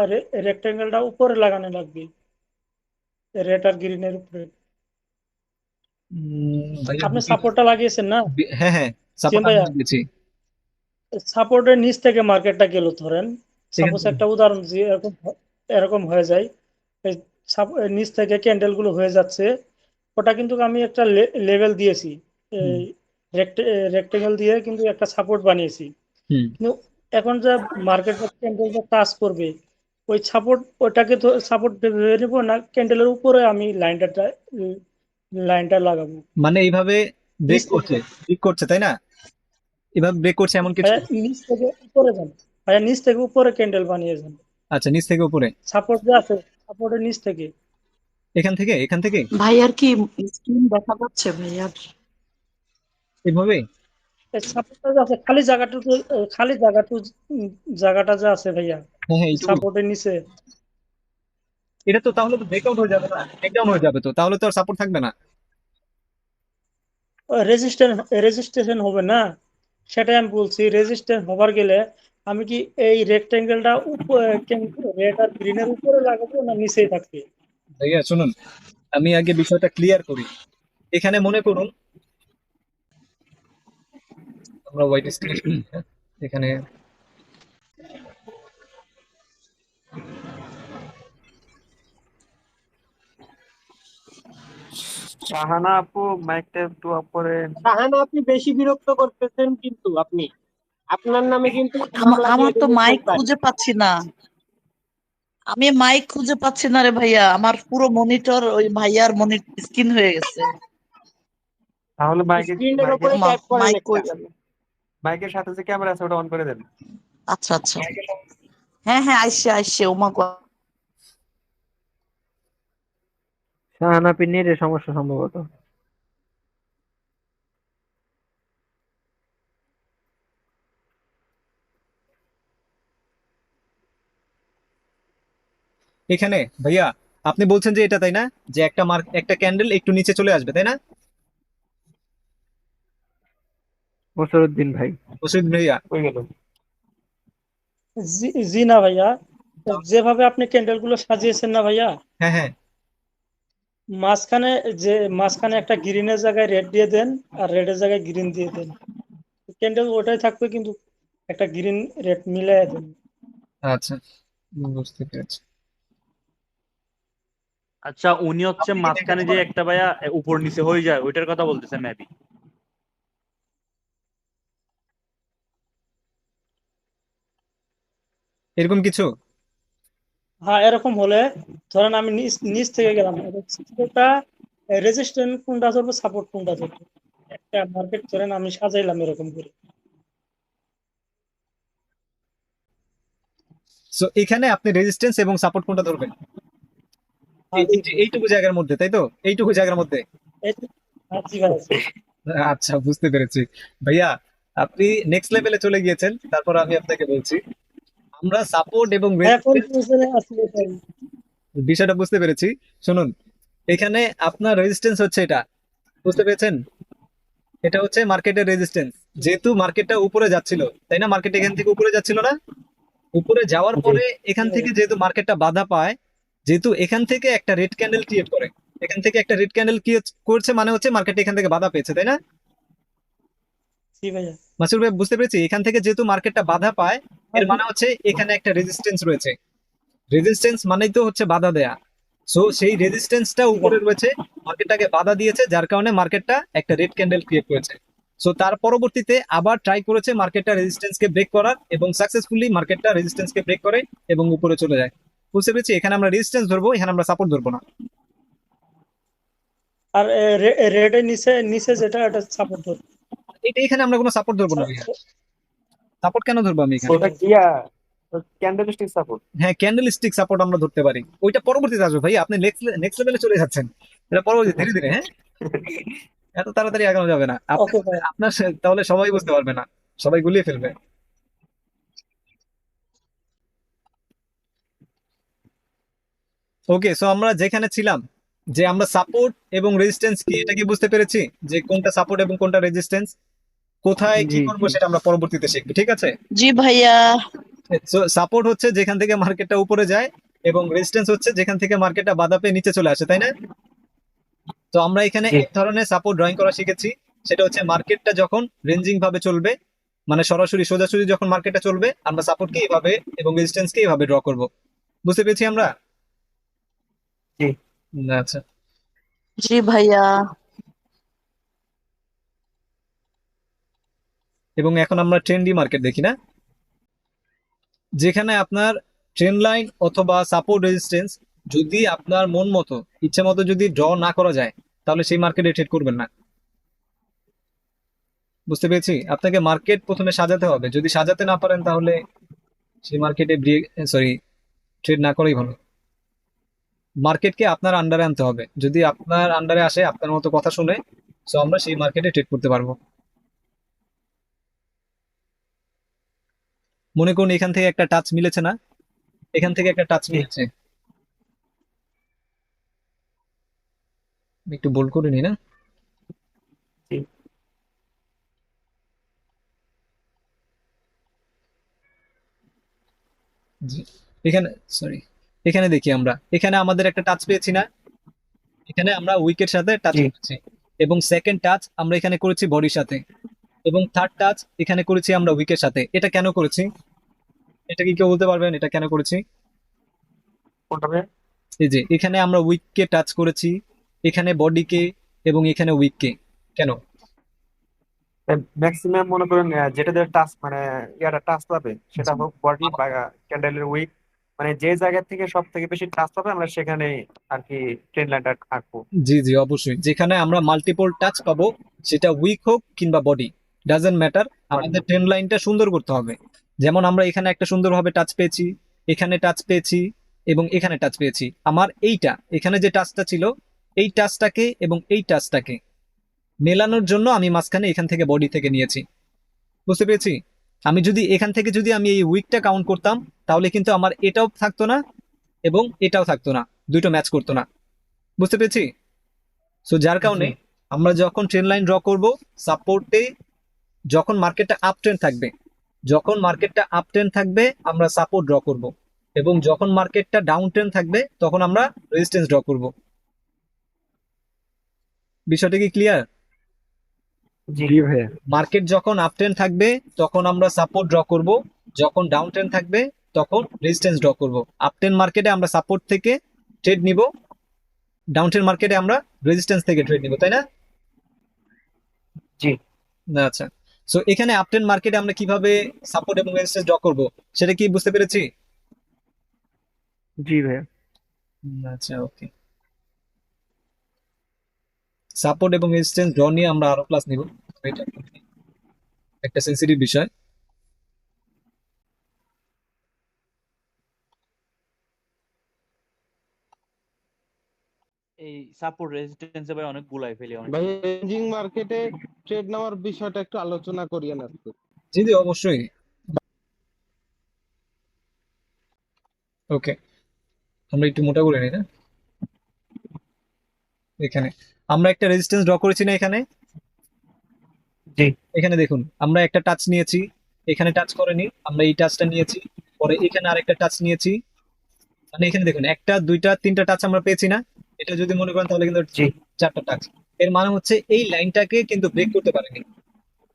রেক্টেঙ্গেলটা উপরে লাগানো লাগবে রেড আর গ্রিনের উপরে? ভাইয়া আপনি সাপোর্টটা লাগিয়েছেন না হ্যাঁ হ্যাঁ, সিএম সাপোর্ট আমি ভাইয়া, দিয়েছি। সাপোর্টের নিচ থেকে মার্কেটটা গেল, ধরেন এখান সাপোজ থেকে একটা উদাহরণ, যে এরকম এরকম হয়ে যায়, এই নিচ থেকে ক্যান্ডেল গুলো হয়ে যাচ্ছে, ওটা কিন্তু আমি একটা লেভেল দিয়েছি, হুম এই রেক্টেঙ্গেল দিয়ে কিন্তু একটা সাপোর্ট বানিয়েছি। হুম। কিন্তু এখন যে মার্কেট ক্যান্ডেলটা টাচ করবে, ওই সাপোর্ট, ওটাকে তো সাপোর্ট ভেবে নেব, না ক্যান্ডেলের উপরে আমি লাইনটা লাগাবো মানে এইভাবে ব্রেক নিচ করছে, থেকে? ব্রেক করছে তাই না? এভাবে ব্রেক করছে এমন কিছু? ভাইয়া নিচ থেকে উপরে যান, ভাইয়া নিচ থেকে উপরে ক্যান্ডেল বানিয়ে যান, আচ্ছা, নিচ থেকে উপরে, সাপোর্ট যে আছে সাপোর্টের নিচ থেকে। এখান থেকে, এখান থেকে ভাইয়ার কি স্ক্রিন দেখা যাচ্ছে ভাইয়ার? এভাবে। সাপোর্টটা যে আছে, খালি জায়গাটুকু, খালি জায়গাটা যে আছে ভাইয়া হ্যাঁ হ্যাঁ, এইটুকু। সাপোর্টের নিচে, এটা তো তাহলে তো ব্রেকআউট হয়ে যাবে না, ব্রেকডাউন হয়ে যাবে, তো তাহলে তো আর সাপোর্ট থাকবে না। রেজিস্ট্রেশন হবে না, সেটাই আমি বলছি। রেজিস্ট্যান্স হবার গেলে আমি কি এই রেক্টেঙ্গেলটা রেড আর গ্রিনের উপরে লাগাবো, না নিচেই থাকবে? ভাইয়া শুনুন, আমি আগে বিষয়টা ক্লিয়ার করি। এখানে মনে করুন আমরা হোয়াইট স্ক্রিন, এখানে শাহানা আপু মাইকটা একটু অফ করেন। শাহানা, আপনি বেশি বিরক্ত করতেছেন কিন্তু আপনি, আপনার নামে কিন্তু মামলা দিয়ে আমার তো দেবো মাইক কোর্টে। খুঁজে পাচ্ছি না। আমি মাইক খুঁজে পাচ্ছি না রে ভাইয়া, আমার পুরো মনিটর ওই ভাইয়ার মনিটর স্ক্রিন হয়ে গেছে। তাহলে মাইকে স্ক্রিনের মাইকের উপরে মা ট্যাপ করেন মাইক একটা। কই গেল? মাইকের সাথে যে ক্যামেরা আছে ওটা অন করে দেন। আচ্ছা আচ্ছা, হ্যাঁ হ্যাঁ, আইসে আইসে ওমা গো। শাহানা আপনি নেটের সমস্যা সম্ভবত। এখানে ভাইয়া আপনি বলছেন যে এটা তাই না, যে একটা মার্ক, একটা ক্যান্ডেল একটু নিচে চলে আসবে তাই না? মোসরুদ্দিন ভাই মুর্শিদ ভাইয়া। কই গেল? জি জি না ভাইয়া, যেভাবে আপনি ক্যান্ডেল গুলো সাজিয়েছেন না ভাইয়া, হ্যাঁ হ্যাঁ। মাঝখানে, যে মাঝখানে একটা গ্রিনের জায়গায় রেড দিয়ে দেন, আর রেডের জায়গায় গ্রিন দিয়ে দেন, ক্যান্ডেল ওটাই থাকবে, কিন্তু একটা গ্রিন রেড মিলাই দেন। আচ্ছা, বুঝতে পেরেছি। আচ্ছা, উনি হচ্ছে আপনি কি মাঝখানে দেখাতে যে পারেন একটা ভাইয়া উপর নিচে হয়ে যায়, ওইটার কথা বলতেছে মেবি। এরকম কিছু? হ্যাঁ, এরকম হলে ধরেন আমি নিচ নিচ থেকে গেলাম, একটা রেজিস্ট্যান্স কোনটা ধরবো, সাপোর্ট কোনটা ধরবো, একটা মার্কেট ধরেন আমি সাজাইলাম এরকম করে। সো এখানে আপনি রেজিস্ট্যান্স এবং সাপোর্ট কোনটা ধরবেন? হ্যাঁ জি ভাই, এইটুকু জায়গার মধ্যে তাই তো, এইটুকু জায়গার মধ্যে। হ্যাঁ জি ভাই। আচ্ছা, বুঝতে পেরেছি। ভাইয়া আপনি নেক্সট লেভেলে চলে গিয়েছেন, তারপর আমি আপনাকে বলছি। আমরা সাপোর্ট এবং হ্যাঁ, রেজিস্ট্যান্স কনফিউশনে আছি এটাই। বিষয়টা বুঝতে পেরেছি। শুনুন, এখানে আপনার রেজিস্ট্যান্স হচ্ছে এটা, বুঝতে পেরেছেন? এটা হচ্ছে মার্কেটের রেজিস্ট্যান্স। যেহেতু মার্কেটটা উপরে যাচ্ছিল তাই না, মার্কেট এখান থেকে উপরে যাচ্ছিল না, উপরে যাওয়ার জি পরে এখান জি ভাই। থেকে যেহেতু মার্কেটটা বাধা পায়, যেহেতু এখান থেকে একটা রেড ক্যান্ডেল ক্রিয়েট করে, এখান থেকে একটা রেড ক্যান্ডেল ক্রিয়েট করছে, মানে হচ্ছে মার্কেট এখান থেকে বাধা পেয়েছে তাই না? জি ভাইয়া। মাসুদ ভাই বুঝতে পেরেছি, এখান থেকে যেহেতু মার্কেটটা বাধা পায়, এর মানে হচ্ছে এখানে একটা রেজিস্ট্যান্স রয়েছে। রেজিস্ট্যান্স মানেই তো হচ্ছে বাধা দেয়া। সো সেই রেজিস্ট্যান্সটা উপরে রয়েছে, মার্কেটটাকে বাধা দিয়েছে, যার কারণে মার্কেটটা একটা রেড ক্যান্ডেল ক্রিয়েট করেছে। সো তার পরবর্তীতে আবার ট্রাই করেছে মার্কেটটা রেজিস্ট্যান্সকে ব্রেক করার, এবং সাকসেসফুলি মার্কেটটা রেজিস্ট্যান্সকে ব্রেক করে এবং উপরে চলে যায়। বুঝতে পেরেছি, এখানে আমরা রেজিস্ট্যান্স ধরবো, এখানে আমরা সাপোর্ট ধরবো না। আর রেডের নিচে নিচে যেটা এটা সাপোর্ট ধরে। এটা এখানে আমরা কোনো সাপোর্ট ধরবো না ভাইয়া। সাপোর্ট কেন ধরবো আমি এখানে? ওটা কি ক্যান্ডেলস্টিক সাপোর্ট? হ্যাঁ, ক্যান্ডেল স্টিক সাপোর্ট আমরা ধরতে পারি, ওইটা পরবর্তীতে আসবে ভাই। আপনি নেক্সট নেক্সট লেভেলে চলে যাচ্ছেন, এটা পরবর্তী, ধীরে ধীরে। হ্যাঁ, এত তাড়াতাড়ি আগানো যাবে না। ওকে ভাই। আপনার তাহলে সবাই বুঝতে পারবে না, সবাই গুলিয়ে ফেলবে। ওকে, সো আমরা যেখানে ছিলাম, যে আমরা সাপোর্ট এবং রেজিস্ট্যান্স কি এটা কি বুঝতে পেরেছি, যে কোনটা সাপোর্ট এবং কোনটা রেজিস্ট্যান্স, কোথায় কি জি করবো জি সেটা আমরা পরবর্তীতে শিখবো, ঠিক আছে? জি ভাইয়া। সো সাপোর্ট হচ্ছে যেখান থেকে মার্কেটটা উপরে যায়, এবং রেজিস্ট্যান্স হচ্ছে যেখান থেকে মার্কেটটা বাধা পেয়ে নিচে চলে আসে, তাই না? তো আমরা এখানে জি এক ধরনের সাপোর্ট ড্রয়িং করা শিখেছি, সেটা হচ্ছে মার্কেটটা যখন রেঞ্জিং ভাবে চলবে, মানে সরাসরি সোজাসুজি যখন মার্কেটটা চলবে, আমরা সাপোর্টকে এইভাবে এবং রেজিস্ট্যান্সকে এইভাবে ড্র করব। বুঝতে পেরেছি আমরা? জি আচ্ছা। জি ভাইয়া। এবং এখন আমরা ট্রেন্ডি মার্কেট দেখি না, যেখানে আপনার ট্রেন্ড লাইন অথবা সাপোর্ট রেজিস্ট্যান্স যদি আপনার মন মতো ইচ্ছে মতো যদি ড্র না করা যায়, তাহলে সেই মার্কেটে ট্রেড করবেন না। বুঝতে পেরেছি, আপনাকে মার্কেট প্রথমে সাজাতে হবে, যদি সাজাতে না পারেন তাহলে সেই মার্কেটে সরি, ট্রেড না করাই ভালো। মার্কেটকে আপনার আন্ডারে আনতে হবে, যদি আপনার আন্ডারে আসে আপনার মতো কথা শুনে, তো আমরা সেই মার্কেটে ট্রেড করতে পারবো। মনে করুন এখান থেকে একটা টাচ মিলেছে না, এখান থেকে একটা টাচ মিলেছে, আমি একটু বোল্ড করে নিই না। জি জি, এখানে, সরি, এখানে দেখি আমরা, এখানে আমাদের একটা টাচ পেয়েছি না, এখানে আমরা উইকের সাথে টাচ জি করেছি, এবং সেকেন্ড টাচ আমরা এখানে করেছি বডির সাথে, এবং থার্ড টাচ এখানে করেছি আমরা উইকের সাথে। এটা কেন করেছি, এটা কি কেউ বলতে পারবেন এটা কেন করেছি? কোনটা ভাই? এই যে এখানে আমরা উইককে টাচ করেছি, এখানে বডিকে, এবং এখানে উইককে, কেন? ম্যাক্সিমাম মনে করেন যেটা দিয়ে টাচ মানে ইয়াটা টাচ পাবে সেটা হোক বডি বা ক্যান্ডেলের উইক, মানে যে জায়গা থেকে সব থেকে বেশি টাচ পাবে আমরা সেখানে আর কি ট্রেন লাইনটা আঁকবো। জি জি, অবশ্যই, যেখানে আমরা মাল্টিপল টাচ পাবো, সেটা উইক হোক কিংবা বডি, ডাজেন্ট ম্যাটার, আমাদের ট্রেন লাইনটা সুন্দর করতে হবে। যেমন আমরা এখানে একটা সুন্দরভাবে টাচ পেয়েছি, এখানে টাচ পেয়েছি, এবং এখানে টাচ পেয়েছি। আমার এইটা এখানে যে টাচটা ছিল, এই টাচটাকে এবং এই টাচটাকে মেলানোর জন্য আমি মাঝখানে এখান থেকে বডি থেকে নিয়েছি। বুঝতে পেরেছি, আমি যদি এখান থেকে যদি আমি এই উইকটা কাউন্ট করতাম, তাহলে কিন্তু আমার এটাও থাকতো না এবং এটাও থাকতো না, দুটো ম্যাচ করতো না। বুঝতে পেরেছি, সো যার জি কারণে আমরা যখন ট্রেন লাইন ড্র করব, সাপোর্টে যখন মার্কেটটা আপ ট্রেন্ড থাকবে, যখন মার্কেটটা আপ ট্রেন্ড থাকবে আমরা সাপোর্ট ড্র করব, এবং যখন মার্কেটটা ডাউন ট্রেন্ড থাকবে তখন আমরা রেজিস্ট্যান্স ড্র করব। বিষয়টা কি ক্লিয়ার? জি জি ভাইয়া। মার্কেট যখন আপ ট্রেন্ড থাকবে তখন আমরা সাপোর্ট ড্র করব, যখন ডাউন ট্রেন্ড থাকবে তখন রেজিস্ট্যান্স ড্র করব। আপ ট্রেন্ড মার্কেটে আমরা সাপোর্ট থেকে ট্রেড নিব, ডাউন ট্রেন্ড মার্কেটে আমরা রেজিস্ট্যান্স থেকে ট্রেড নিব, তাই না? জি আচ্ছা, সো এখানে আপ ট্রেন্ড মার্কেটে আমরা কিভাবে সাপোর্ট এবং রেজিস্ট্যান্স ড্র করব সেটা কি বুঝতে পেরেছি? জি ভাইয়া। আচ্ছা, ওকে, সাপোর্ট এবং রেজিস্ট্যান্স ড্র নিয়ে আমরা আরো ক্লাস নিব, এটা একটা সেন্সিটিভ বিষয়। এই সাপোর্ট রেজিস্ট্যান্স ভাই অনেক গুলাই ফেলি অনেক ভাই সময়। রেঞ্জিং মার্কেটে ট্রেড নেওয়ার বিষয়টা একটু আলোচনা করিয়েন আজকে। জি জি, অবশ্যই। ওকে, আমরা একটু মোটা করে নিই না, এখানে আমরা একটা রেজিস্ট্যান্স ড্র করেছি না, এখানে জি এখানে দেখুন আমরা একটা টাচ নিয়েছি, এখানে টাচ করেনি, আমরা এই টাচটা নিয়েছি, পরে এখানে আরেকটা টাচ নিয়েছি, মানে এখানে দেখুন একটা দুইটা তিনটা টাচ আমরা পেয়েছি না, এটা যদি মনে করেন তাহলে কিন্তু জি চারটা টাচ। এর মানে হচ্ছে এই লাইনটাকে কিন্তু ব্রেক করতে পারেনি,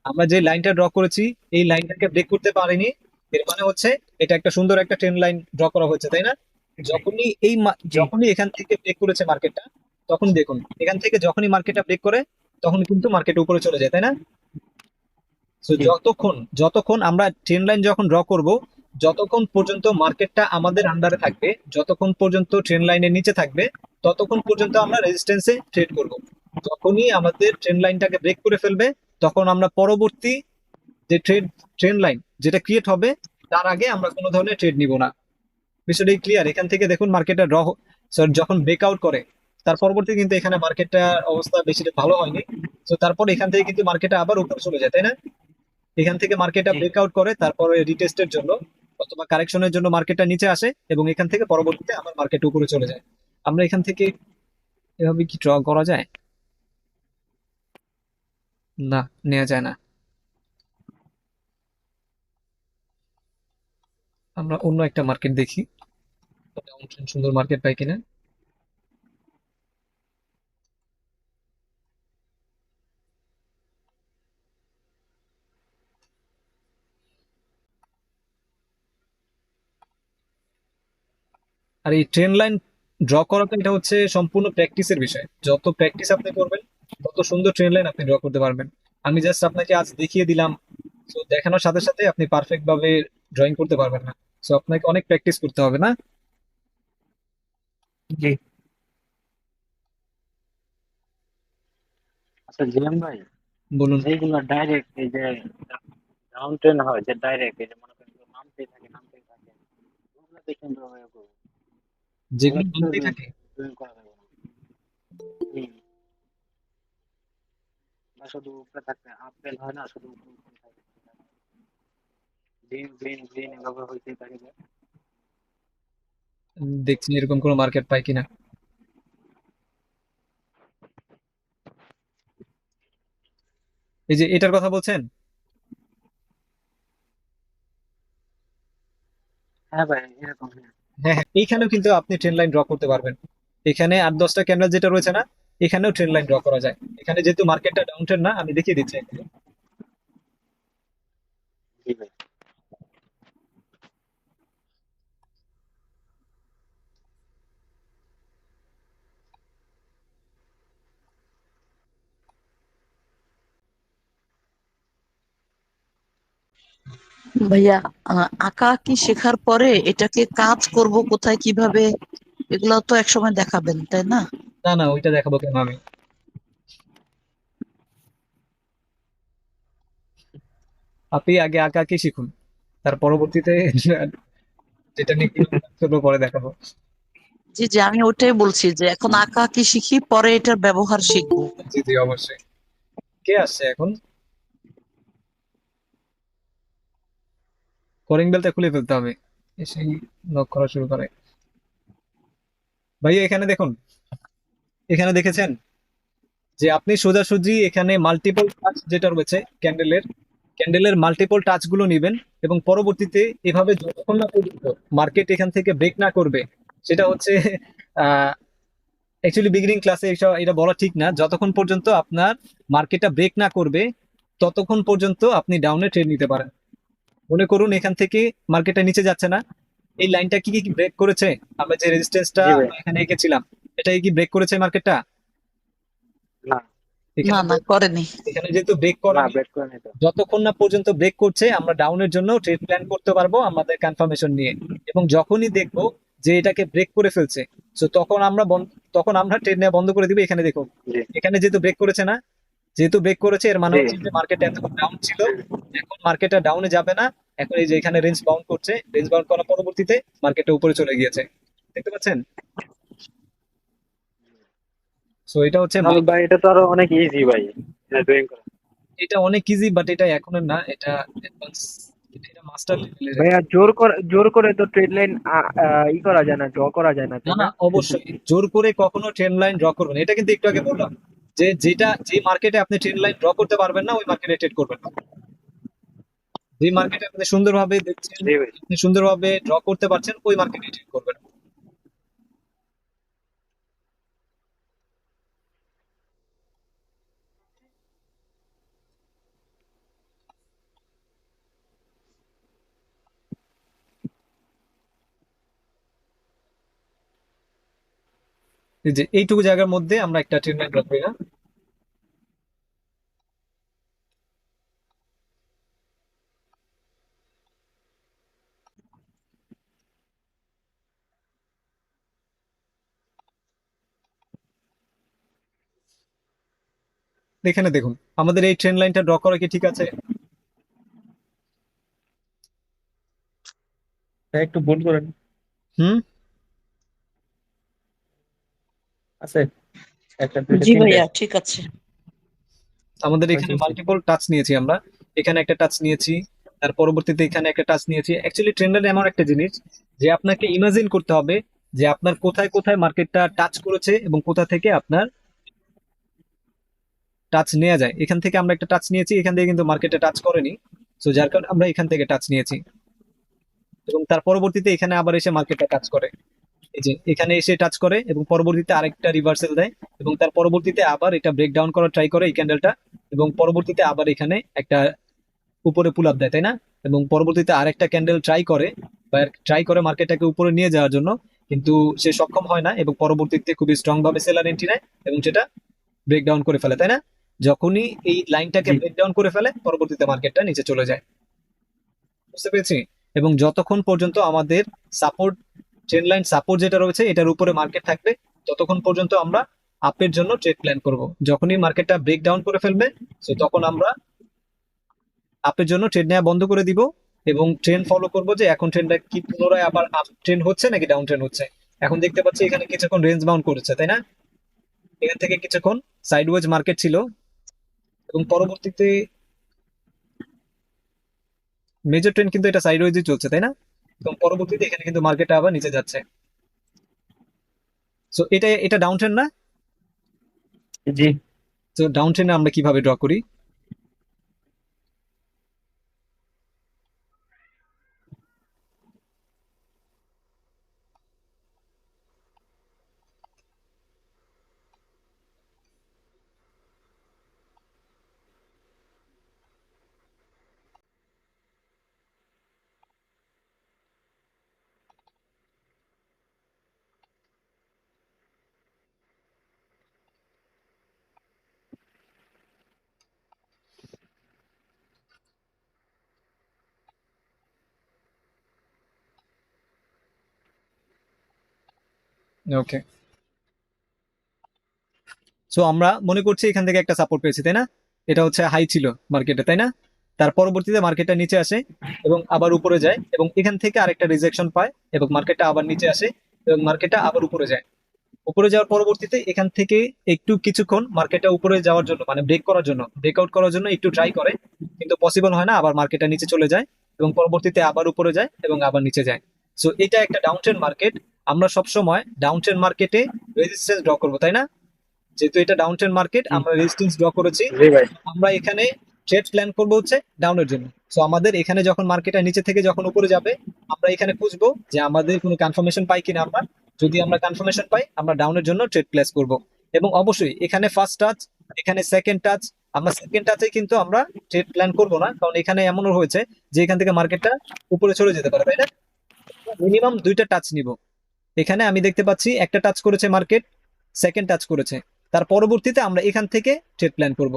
আমরা যে লাইনটা ড্র করেছি এই লাইনটাকে ব্রেক করতে পারিনি, এর মানে হচ্ছে এটা একটা সুন্দর একটা ট্রেন্ড লাইন ড্র করা হচ্ছে, তাই না? যখনই জি যখনই এখান থেকে ব্রেক করেছে মার্কেটটা, তখন দেখুন এখান থেকে যখনই মার্কেটটা ব্রেক করে তখন কিন্তু মার্কেট উপরে চলে যায়, তাই না? তো জি যতক্ষণ আমরা ট্রেন্ড লাইন যখন ড্র করব, যতক্ষণ পর্যন্ত মার্কেটটা আমাদের আন্ডারে থাকবে, যতক্ষণ পর্যন্ত ট্রেন্ড লাইনের নিচে থাকবে, ততক্ষণ পর্যন্ত আমরা রেজিস্ট্যান্সে ট্রেড করব। যখনই আমাদের ট্রেন্ড লাইনটাকে ব্রেক করে ফেলবে, তখন আমরা পরবর্তী যে ট্রেন্ড লাইন যেটা ক্রিয়েট হবে তার আগে আমরা কোনো ধরনের ট্রেড নিব না। বিষয়টা ক্লিয়ার? এখান থেকে দেখুন মার্কেটটা যখন ব্রেকআউট করে, তার পরবর্তী কিন্তু এখানে মার্কেটটার অবস্থা বেশি ভালো হয়নি। তো তারপর এখান থেকে কিন্তু মার্কেটটা আবার উপরে চলে যায়, তাই না? এখান থেকে মার্কেটটা জি ব্রেকআউট করে, তারপরে রিটেস্টের জন্য অথবা কারেকশনের জন্য মার্কেটটা নিচে আসে, এবং এখান থেকে পরবর্তীতে আবার মার্কেট উপরে চলে যায়। আমরা এখান থেকে এভাবে কি ড্র করা যায়? না, নেওয়া যায় না। আমরা অন্য একটা মার্কেট দেখি, সুন্দর মার্কেট পাই কিনা। আর এই ট্রেন লাইন ড্র করাটা এটা হচ্ছে সম্পূর্ণ প্র্যাকটিসের বিষয়। যত প্র্যাকটিস আপনি করবেন তত সুন্দর ট্রেন লাইন আপনি ড্র করতে পারবেন। আমি জাস্ট আপনাকে আজ দেখিয়ে দিলাম, তো দেখানোর সাথে সাথে আপনি পারফেক্ট ভাবে ড্রয়িং করতে পারবেন না। তো আপনাকে অনেক প্র্যাকটিস করতে হবে, না? জি আচ্ছা জিএম ভাই, বলুন। যেগুলো ডাইরেক্ট এই যে ডাউন ট্রেন হয়, যে ডাইরেক্ট এই যে মনে করেন যে নামতেই থাকে ওগুলো দেখে আমরা ব্যবহার করবো, ওগুলো যেগুলো তো নামতেই থাকে, ড্রয়িং করা যাবে না। হুম, বা শুধু উপরে থাকতে আপেল হয় না, শুধু উপরে উপরে থাকে, গ্রিন গ্রিন গ্রিন এভাবে হইতেই থাকে যে। দেখছি এরকম কোনো মার্কেট পাই কিনা। এই যে এটার কথা বলছেন? হ্যাঁ ভাই এরকম, হ্যাঁ। হ্যাঁ, হ্যাঁ, এইখানেও কিন্তু আপনি ট্রেন লাইন ড্র করতে পারবেন। এখানে 8-10টা ক্যান্ডেল যেটা রয়েছে না, এখানেও ট্রেন লাইন ড্র করা যায়। এখানে যেহেতু মার্কেটটা ডাউন ট্রেন্ড না, আমি দেখিয়ে দিচ্ছি একটু। জি ভাই। ভাইয়া, আঁকা আঁকি শেখার পরে এটাকে কাজ করব কোথায় কিভাবে, এগুলো তো একসময় দেখাবেন তাই না? না, না, ওইটা দেখাবো কেন আমি? আপনি আগে আঁকা আঁকি শিখুন, তার পরবর্তীতে যেটা নিয়ে কোনো কাজ করবো পরে দেখাবো। জি জি, আমি ওটাই বলছি যে এখন আঁকা আঁকি শিখি, পরে এটার ব্যবহার শিখবো। জি, জি, অবশ্যই। কে আসছে এখন? কলিং বেলটা খুলে ফেলতে হবে, এসেই নক করা শুরু করে। ভাইয়া এখানে দেখুন, এখানে দেখেছেন যে আপনি সোজাসুজি এখানে মাল্টিপল টাচ যেটা রয়েছে ক্যান্ডেলের মাল্টিপল টাচ গুলো নিবেন, এবং পরবর্তীতে এভাবে যতক্ষণ না পর্যন্ত মার্কেট এখান থেকে ব্রেক না করবে, সেটা হচ্ছে আহ অ্যাকচুয়ালি বিগিনিং ক্লাসে এটা বলা ঠিক না, যতক্ষণ পর্যন্ত আপনার মার্কেটটা ব্রেক না করবে ততক্ষণ পর্যন্ত আপনি ডাউনে ট্রেড নিতে পারেন। মনে করুন এখান থেকে মার্কেটটা নিচে যাচ্ছে না, এই লাইনটা কি কি ব্রেক করেছে? আমরা যে রেজিস্ট্যান্সটা জি ভাই। এখানে এঁকেছিলাম, এটা কি ব্রেক করেছে মার্কেটটা? না, না এখানে না, করেনি। এখানে যেহেতু ব্রেক না করেনি, বেট করে নিত। যতক্ষণ না পর্যন্ত ব্রেক করছে আমরা ডাউনের জন্য ট্রেড প্ল্যান করতে পারবো আমাদের কনফার্মেশন নিয়ে। এবং যখনই দেখবো যে এটাকে ব্রেক করে ফেলছে, তো তখন আমরা ট্রেড নেওয়া বন্ধ করে দিব। এখানে দেখো, জি এখানে যেহেতু ব্রেক করেছে না, যেহেতু ব্রেক করেছে এর মানে জি। হচ্ছে যে মার্কেটটা এতক্ষণ ডাউন ছিল, এখন মার্কেটটা ডাউনে যাবে না। এখন এই যে এখানে রেঞ্জ বাউন্ড করছে, রেঞ্জ বাউন্ড করার পরবর্তীতে মার্কেটটা উপরে চলে গিয়েছে, দেখতে পাচ্ছেন? সো এটা হচ্ছে তাহলে ভাই এটা তো আরো অনেক ইজি ভাই, ড্রয়িং করা। এটা অনেক ইজি, বাট এটা এখনের না, এটা অ্যাডভান্স, এটা মাস্টার লেভেলের। ভাইয়া জোর করে তো ট্রেড লাইন ই করা যায় না, ড্র করা যায় না, না, তাই না, না? অবশ্যই জোর করে কখনো ট্রেন লাইন ড্র করবেন, এটা কিন্তু একটু আগে বললাম যে যে মার্কেটে আপনি ট্রেন লাইন ড্র করতে পারবেন না ওই মার্কেটে ট্রেড করবেন না। যে মার্কেটে আপনি সুন্দরভাবে দেখছেন, জি ভাই। আপনি সুন্দরভাবে ড্র করতে পারছেন, ওই মার্কেটে ট্রেড করবেন। এই যে এইটুকু জায়গার মধ্যে আমরা একটা ট্রেন লাইন ড্র করি না? এখানে দেখুন আমাদের এই ট্রেন লাইনটা ড্র করা কি ঠিক আছে? হ্যাঁ, একটু ভুল করেন হুম। আছে একটা দুইটা জি তিনটে ভাইয়া ঠিক আছে। আমাদের হয়েছে এখানে হয়েছে। মাল্টিপল টাচ নিয়েছি আমরা, এখানে একটা টাচ নিয়েছি, তার পরবর্তীতে এখানে একটা টাচ নিয়েছি। অ্যাকচুয়ালি ট্রেন লাইন এমন একটা জিনিস যে আপনাকে ইমাজিন করতে হবে যে আপনার কোথায় কোথায় মার্কেটটা টাচ করেছে এবং কোথা থেকে আপনার টাচ নেওয়া যায়। এখান থেকে আমরা একটা টাচ নিয়েছি, এখান থেকে কিন্তু মার্কেটে টাচ করেনি, সো যার কারণে আমরা এখান থেকে টাচ নিয়েছি এবং তার পরবর্তীতে এখানে আবার এসে মার্কেটটা টাচ করে। এই যে এখানে এসে টাচ করে এবং পরবর্তীতে আরেকটা রিভার্সাল দেয় এবং তার পরবর্তীতে আবার এটা ব্রেক ডাউন করার ট্রাই করে এই ক্যান্ডেলটা, এবং পরবর্তীতে আবার এখানে একটা উপরে পুল আপ দেয়, তাই না? এবং পরবর্তীতে আরেকটা ক্যান্ডেল ট্রাই করে মার্কেটটাকে উপরে নিয়ে যাওয়ার জন্য, কিন্তু সে সক্ষম হয় না এবং পরবর্তীতে খুবই স্ট্রং ভাবে সেলার এন্ট্রি নেয় এবং সেটা ব্রেক ডাউন করে ফেলে, তাই না? যখনই এই লাইনটাকে জি ব্রেক ডাউন করে ফেলে পরবর্তীতে মার্কেটটা নিচে চলে যায়। বুঝতে পেরেছি? এবং যতক্ষণ পর্যন্ত আমাদের সাপোর্ট ট্রেন্ড লাইন সাপোর্ট যেটা রয়েছে এটার উপরে মার্কেট থাকবে ততক্ষণ পর্যন্ত আমরা আপের জন্য ট্রেড প্ল্যান করব। যখনই মার্কেটটা ব্রেক ডাউন করে ফেলবে সো তখন আমরা আপের জন্য ট্রেড নেওয়া বন্ধ করে দিব এবং ট্রেন্ড ফলো করব যে এখন ট্রেন্ডটা কি পুনরায় আবার আপ ট্রেন্ড হচ্ছে নাকি ডাউন ট্রেন্ড হচ্ছে। এখন দেখতে পাচ্ছি এখানে কিছুক্ষণ রেঞ্জ বাউন্ড করেছে, তাই না? এখান থেকে কিছুক্ষণ সাইডওয়েজ মার্কেট ছিল এবং পরবর্তীতে মেজর ট্রেন্ড কিন্তু এটা সাইডওয়েজই চলছে, তাই না? এবং পরবর্তীতে এখানে কিন্তু মার্কেটটা আবার নিচে যাচ্ছে। সো এটা এটা ডাউন ট্রেন্ড না? জি তো ডাউন ট্রেন্ডে আমরা কিভাবে ড্র করি? ওকে, সো আমরা মনে করছি এখান থেকে একটা সাপোর্ট পেয়েছি, তাই না? এটা হচ্ছে হাই ছিল মার্কেটে, তাই না? তার পরবর্তীতে মার্কেটটা নিচে আসে এবং আবার উপরে যায় এবং এখান থেকে আরেকটা রিজেকশন পায় এবং মার্কেটটা আবার নিচে আসে এবং মার্কেটটা আবার উপরে যায়। উপরে যাওয়ার পরবর্তীতে এখান থেকে একটু কিছুক্ষণ মার্কেটটা উপরে যাওয়ার জন্য মানে ব্রেক করার জন্য ব্রেকআউট করার জন্য একটু ট্রাই করে, কিন্তু পসিবল হয় না, আবার মার্কেটটা নিচে চলে যায় এবং পরবর্তীতে আবার উপরে যায় এবং আবার নিচে যায়। সো এটা একটা ডাউন ট্রেন্ড মার্কেট। আমরা সবসময় ডাউন ট্রেন্ড মার্কেটে রেজিস্ট্যান্স ড্র করবো, তাই না? যেহেতু এটা ডাউন ট্রেন্ড মার্কেট জি আমরা রেজিস্ট্যান্স ড্র করেছি, জি ভাই। আমরা এখানে ট্রেড প্ল্যান করবো হচ্ছে ডাউনের জন্য। সো আমাদের এখানে যখন মার্কেটটা নিচে থেকে যখন উপরে যাবে আমরা এখানে খুঁজবো যে আমাদের কোনো কনফার্মেশন পাই কিনা আমরা। যদি আমরা কনফার্মেশন পাই আমরা ডাউনের জন্য ট্রেড প্লেস করব এবং অবশ্যই এখানে ফার্স্ট টাচ, এখানে সেকেন্ড টাচ, আমরা সেকেন্ড টাচে কিন্তু আমরা ট্রেড প্ল্যান করব না, কারণ এখানে এমনও হয়েছে যে এখান থেকে মার্কেটটা উপরে চলে যেতে পারে, তাই না? মিনিমাম দুইটা টাচ নিব। এখানে আমি দেখতে পাচ্ছি একটা টাচ করেছে মার্কেট, সেকেন্ড টাচ করেছে, তার পরবর্তীতে আমরা এখান থেকে ট্রেড প্ল্যান করব।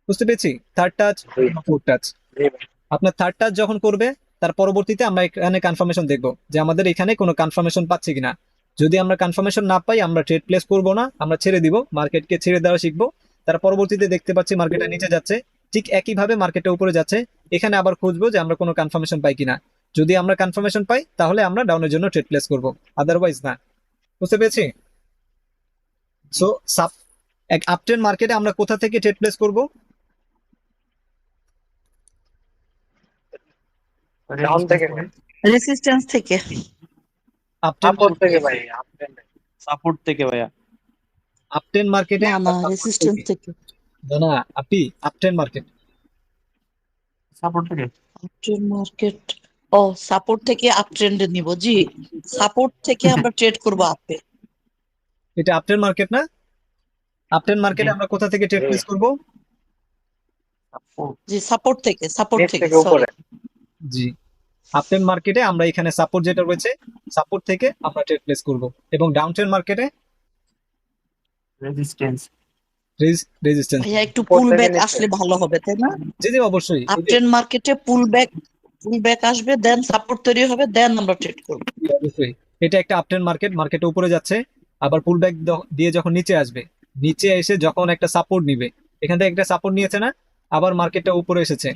বুঝতে পেরেছি? থার্ড টাচ, জি ফোর্থ টাচ। জি ভাই। আপনার থার্ড টাচ যখন করবে তার পরবর্তীতে আমরা এখানে কনফার্মেশন দেখবো যে আমাদের এখানে কোনো কনফার্মেশন পাচ্ছি কিনা। যদি আমরা কনফার্মেশন না পাই আমরা ট্রেড প্লেস করব না, আমরা ছেড়ে দিব, মার্কেটকে ছেড়ে দেওয়া শিখবো। তার পরবর্তীতে দেখতে পাচ্ছি মার্কেটটা নিচে যাচ্ছে, ঠিক একইভাবে মার্কেটটা উপরে যাচ্ছে, এখানে আবার খুঁজবো যে আমরা কোনো কনফার্মেশন পাই কিনা। যদি আমরা কনফার্মেশন পাই তাহলে আমরা ডাউনের জন্য ট্রেড প্লেস করব, আদারওয়াইজ না। বুঝতে পেরেছি? সো সাপ এক আপট্রেন্ড মার্কেটে আমরা কোথা থেকে ট্রেড প্লেস করব? ডাউন রেজিস্ট্যান্স থেকে থেকে। ভাই। রেসিস্ট্যান্স থেকে। আপট্রেন্ড সাপোর্ট থেকে ভাই। সাপোর্ট থেকে ভাইয়া। আপট্রেন্ড মার্কেটে না আমরা না সাপোর্ট রেসিস্ট্যান্স থেকে, থেকে। না আপি, আপট্রেন্ড মার্কেট। সাপোর্ট থেকে। Uptrend market. ও সাপোর্ট থেকে আপ ট্রেন্ডে নিব, জি। সাপোর্ট থেকে আমরা ট্রেড করব আপে। এটা আপট্রেন্ড মার্কেট না? আপট্রেন্ড জি মার্কেটে আমরা কোথা থেকে ট্রেড জি প্লেস করব? সাপোর্ট। জি সাপোর্ট থেকে, সাপোর্ট নিচ থেকে, থেকে সরি। উপরে। জি, আপট্রেন্ড মার্কেটে আমরা এখানে সাপোর্ট যেটা রয়েছে সাপোর্ট থেকে আমরা ট্রেড প্লেস করব এবং ডাউন ট্রেন্ড মার্কেটে রেজিস্ট্যান্স। রেজিস্ট্যান্স। ভাইয়া একটু উপর পুল থেকে ব্যাক নিচে। আসলে ভালো হবে তাই না? জি জি অবশ্যই। এই যে আপট্রেন্ড মার্কেটে পুল ব্যাক আসবে, দেন সাপোর্ট তৈরি হবে, দেন আমরা ট্রেড করবো। অবশ্যই এটা একটা আপট্রেন্ড মার্কেট, মার্কেটে উপরে যাচ্ছে, আবার পুল ব্যাক দিয়ে যখন নিচে আসবে, নিচে এসে যখন একটা সাপোর্ট নিবে, এখান থেকে একটা সাপোর্ট নিয়েছে না, আবার মার্কেটটা উপরে এসেছে,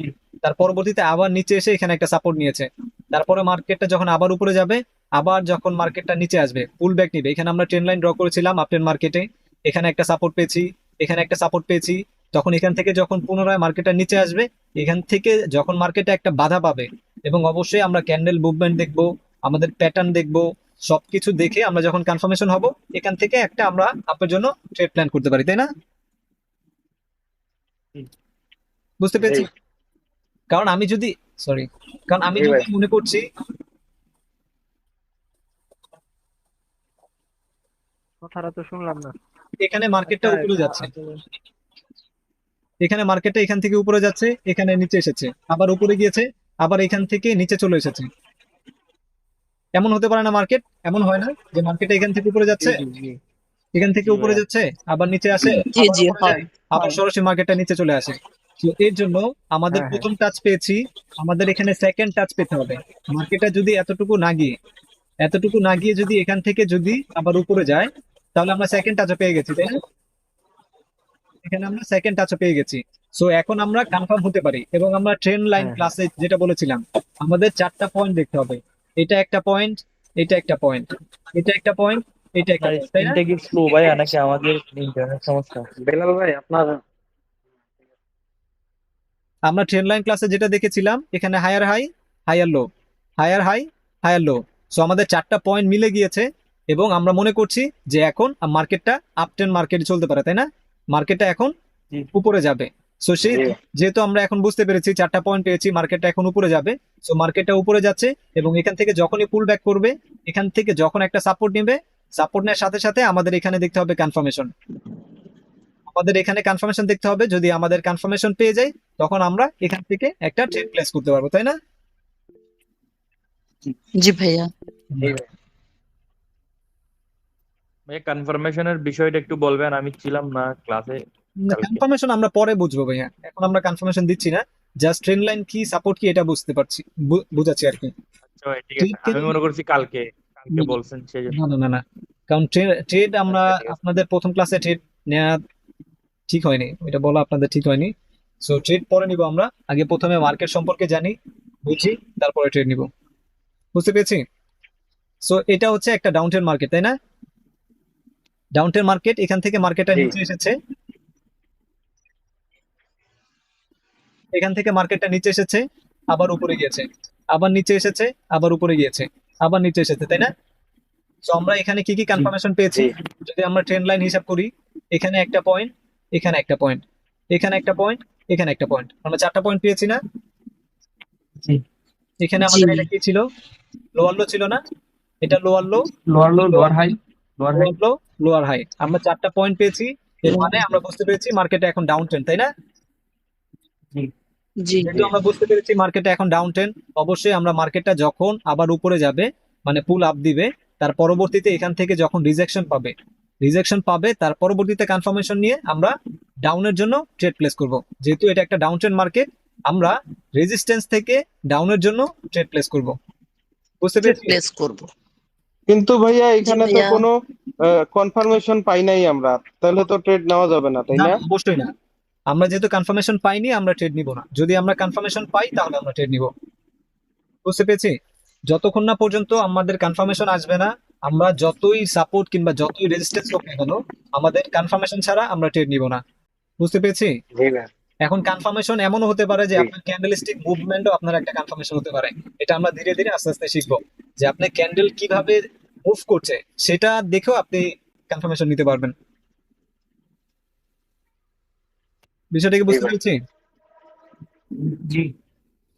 তার পরবর্তীতে আবার নিচে এসে এখানে একটা সাপোর্ট নিয়েছে, তারপরে মার্কেটটা যখন আবার উপরে যাবে, আবার যখন মার্কেটটা নিচে আসবে পুল ব্যাক নিবে। এখানে আমরা ট্রেন্ড লাইন ড্র করেছিলাম আপট্রেন্ড মার্কেটে, এখানে একটা সাপোর্ট পেয়েছি, এখানে একটা সাপোর্ট পেয়েছি, তখন এখান থেকে যখন পুনরায় মার্কেটটা নিচে আসবে, এখান থেকে যখন মার্কেটে একটা বাধা পাবে, এবং অবশ্যই আমরা ক্যান্ডেল মুভমেন্ট দেখবো, আমাদের প্যাটার্ন দেখবো, সবকিছু দেখে আমরা যখন কনফার্মেশন হব, এখান থেকে একটা আমরা আপনার জন্য ট্রেড প্ল্যান করতে পারি, তাই না? বুঝতে জি পেরেছি? কারণ আমি যদি সরি কারণ আমি জি যদি ভাই। মনে করছি কথাটা তো শুনলাম না। এখানে মার্কেটটা আচ্ছা উপরে যাচ্ছে, এখানে মার্কেটটা এখান থেকে উপরে যাচ্ছে, এখানে নিচে এসেছে, আবার উপরে গিয়েছে, আবার এখান থেকে নিচে চলে এসেছে, এমন হতে পারে না মার্কেট? এমন হয় না যে মার্কেটটা এখান থেকে উপরে জি যাচ্ছে, জি জি এখান থেকে জি উপরে ভাইয়া। যাচ্ছে, আবার নিচে আসে, জি আবার জি উপরে হয় যায়, আবার হয়। সরাসরি মার্কেটটা নিচে চলে আসে। তো এর জন্য আমাদের হ্যাঁ হ্যাঁ। প্রথম টাচ পেয়েছি, আমাদের এখানে সেকেন্ড টাচ পেতে হবে। মার্কেটটা যদি এতটুকু না গিয়ে যদি এখান থেকে যদি আবার উপরে যায়, তাহলে আমরা সেকেন্ড টাচও পেয়ে গেছি, তাই না? এখানে আমরা সেকেন্ড টাচও পেয়ে গেছি। সো এখন আমরা কনফার্ম হতে পারি, এবং আমরা ট্রেন্ড লাইন হ্যাঁ হ্যাঁ। ক্লাসে যেটা বলেছিলাম, আমাদের 4টা পয়েন্ট দেখতে হবে। এটা একটা পয়েন্ট, এটা একটা পয়েন্ট, এটা একটা পয়েন্ট, এটা একটা আপনার পয়েন্ট, তাই না? স্ক্রিনটা কি স্লো ভাইয়া নাকি আমাদের ইন্টারনেট সমস্যা? বেলাল ভাই আপনার আমরা ট্রেন্ড লাইন ক্লাসে যেটা দেখেছিলাম, এখানে higher high, higher low, higher high, higher low. So আমাদের 4টা পয়েন্ট মিলে গিয়েছে, এবং আমরা মনে করছি যে এখন মার্কেটটা আপ ট্রেন্ড মার্কেটে চলতে পারে, তাই না? মার্কেটটা এখন জি উপরে যাবে। সো সেই জি যেহেতু আমরা এখন বুঝতে পেরেছি 4টা পয়েন্ট পেয়েছি, মার্কেটটা এখন উপরে যাবে। সো মার্কেটটা উপরে যাচ্ছে, এবং এখান থেকে যখনই পুল ব্যাক করবে, এখান থেকে যখন একটা সাপোর্ট নেবে, সাপোর্ট নেওয়ার সাথে সাথে আমাদের এখানে দেখতে হবে কনফার্মেশন, আমাদের এখানে কনফার্মেশন দেখতে হবে। যদি আমাদের কনফার্মেশন পেয়ে যাই, তখন আমরা এখান থেকে একটা ট্রেড প্লেস করতে পারবো, তাই না? জি ভাইয়া। জি ভাই। ভাইয়া কনফার্মেশনের বিষয়টা একটু বলবেন, আমি ছিলাম না ক্লাসে কালকে। কনফার্মেশন আমরা পরে বুঝবো ভাইয়া, এখন আমরা কনফার্মেশন দিচ্ছি না, জাস্ট ট্রেন্ড লাইন কি, সাপোর্ট কি, এটা বুঝতে পারছি, বুঝাচ্ছি আর কি। আচ্ছা ভাই ঠিক আছে, ট্রেড আমি মনে করছি কালকে কালকে বলছেন সেই জন্য। না না না না, কারণ ট্রেড আমরা আচ্ছা ঠিক আছে। আপনাদের প্রথম ক্লাসে ট্রেড নেওয়া ঠিক হয়নি, ওইটা বলা আপনাদের ঠিক হয়নি। সো ট্রেড পরে নিব আমরা, আগে প্রথমে মার্কেট সম্পর্কে জানি, বুঝি, তারপরে ট্রেড নিব। বুঝতে পেরেছি? সো এটা হচ্ছে একটা ডাউন ট্রেন্ড মার্কেট, তাই না? ডাউন ট্রেন্ড মার্কেট, এখান থেকে মার্কেটটা জি নিচে এসেছে, এখান থেকে মার্কেটটা নিচে এসেছে, আবার উপরে গিয়েছে, আবার নিচে এসেছে, আবার উপরে গিয়েছে, আবার নিচে এসেছে, তাই না? তো আমরা এখানে কি কি কনফার্মেশন পেয়েছি? জি যদি আমরা ট্রেন্ড লাইন হিসাব করি, এখানে একটা পয়েন্ট, এখানে একটা পয়েন্ট, এখানে একটা পয়েন্ট, এখানে একটা পয়েন্ট, আমরা 4টা পয়েন্ট পেয়েছি না? জি। এখানে জি আমাদের এটা কি ছিল? লোয়ার লো ছিল না? এটা lower low, lower low, lower high, lower high. Lower low, lower high, আমরা 4টা পয়েন্ট পেয়েছি। এর মানে আমরা বুঝতে পেরেছি মার্কেটে এখন ডাউন ট্রেন্ড, তাই না? জি জি যেহেতু আমরা বুঝতে পেরেছি মার্কেটে এখন ডাউন ট্রেন্ড, অবশ্যই আমরা মার্কেটটা যখন আবার উপরে যাবে, মানে পুল আপ দিবে, তার পরবর্তীতে এখান থেকে যখন রিজেকশন পাবে, তার পরবর্তীতে কনফার্মেশন নিয়ে আমরা ডাউনের জন্য ট্রেড প্লেস করব। যেহেতু এটা একটা ডাউন ট্রেন্ড মার্কেট, আমরা রেজিস্ট্যান্স থেকে ডাউনের জন্য ট্রেড প্লেস করব। বুঝতে ট্রেড পেরেছি? প্লেস করবো। কিন্তু ভাইয়া জি এখানে তো ভাইয়া। কোনো কনফার্মেশন পাই নাই আমরা, তাহলে তো ট্রেড নেওয়া যাবে না, তাই না না? না, অবশ্যই না। আমরা যেহেতু কনফার্মেশন পাইনি, আমরা ট্রেড নিব না। যদি আমরা কনফার্মেশন পাই, তাহলে আমরা ট্রেড নিব। বুঝতে পেরেছি? যতক্ষণ না পর্যন্ত আমাদের কনফার্মেশন আসবে না, আমরা যতই সাপোর্ট কিংবা যতই রেজিস্ট্যান্স হোক না কেন, আমাদের কনফার্মেশন ছাড়া আমরা ট্রেড নিব না। বুঝতে পেরেছি? জি ভাই। এখন কনফার্মেশন এমনও হতে পারে যে জি আপনার ক্যান্ডেলস্টিক মুভমেন্টও আপনার একটা কনফার্মেশন হতে পারে। এটা আমরা ধীরে ধীরে আস্তে আস্তে শিখবো, যে আপনি ক্যান্ডেল কিভাবে মুভ করছে, সেটা দেখেও আপনি কনফার্মেশন নিতে পারবেন। বিষয়টা কি জি বুঝতে ভাই। পেরেছি? জি।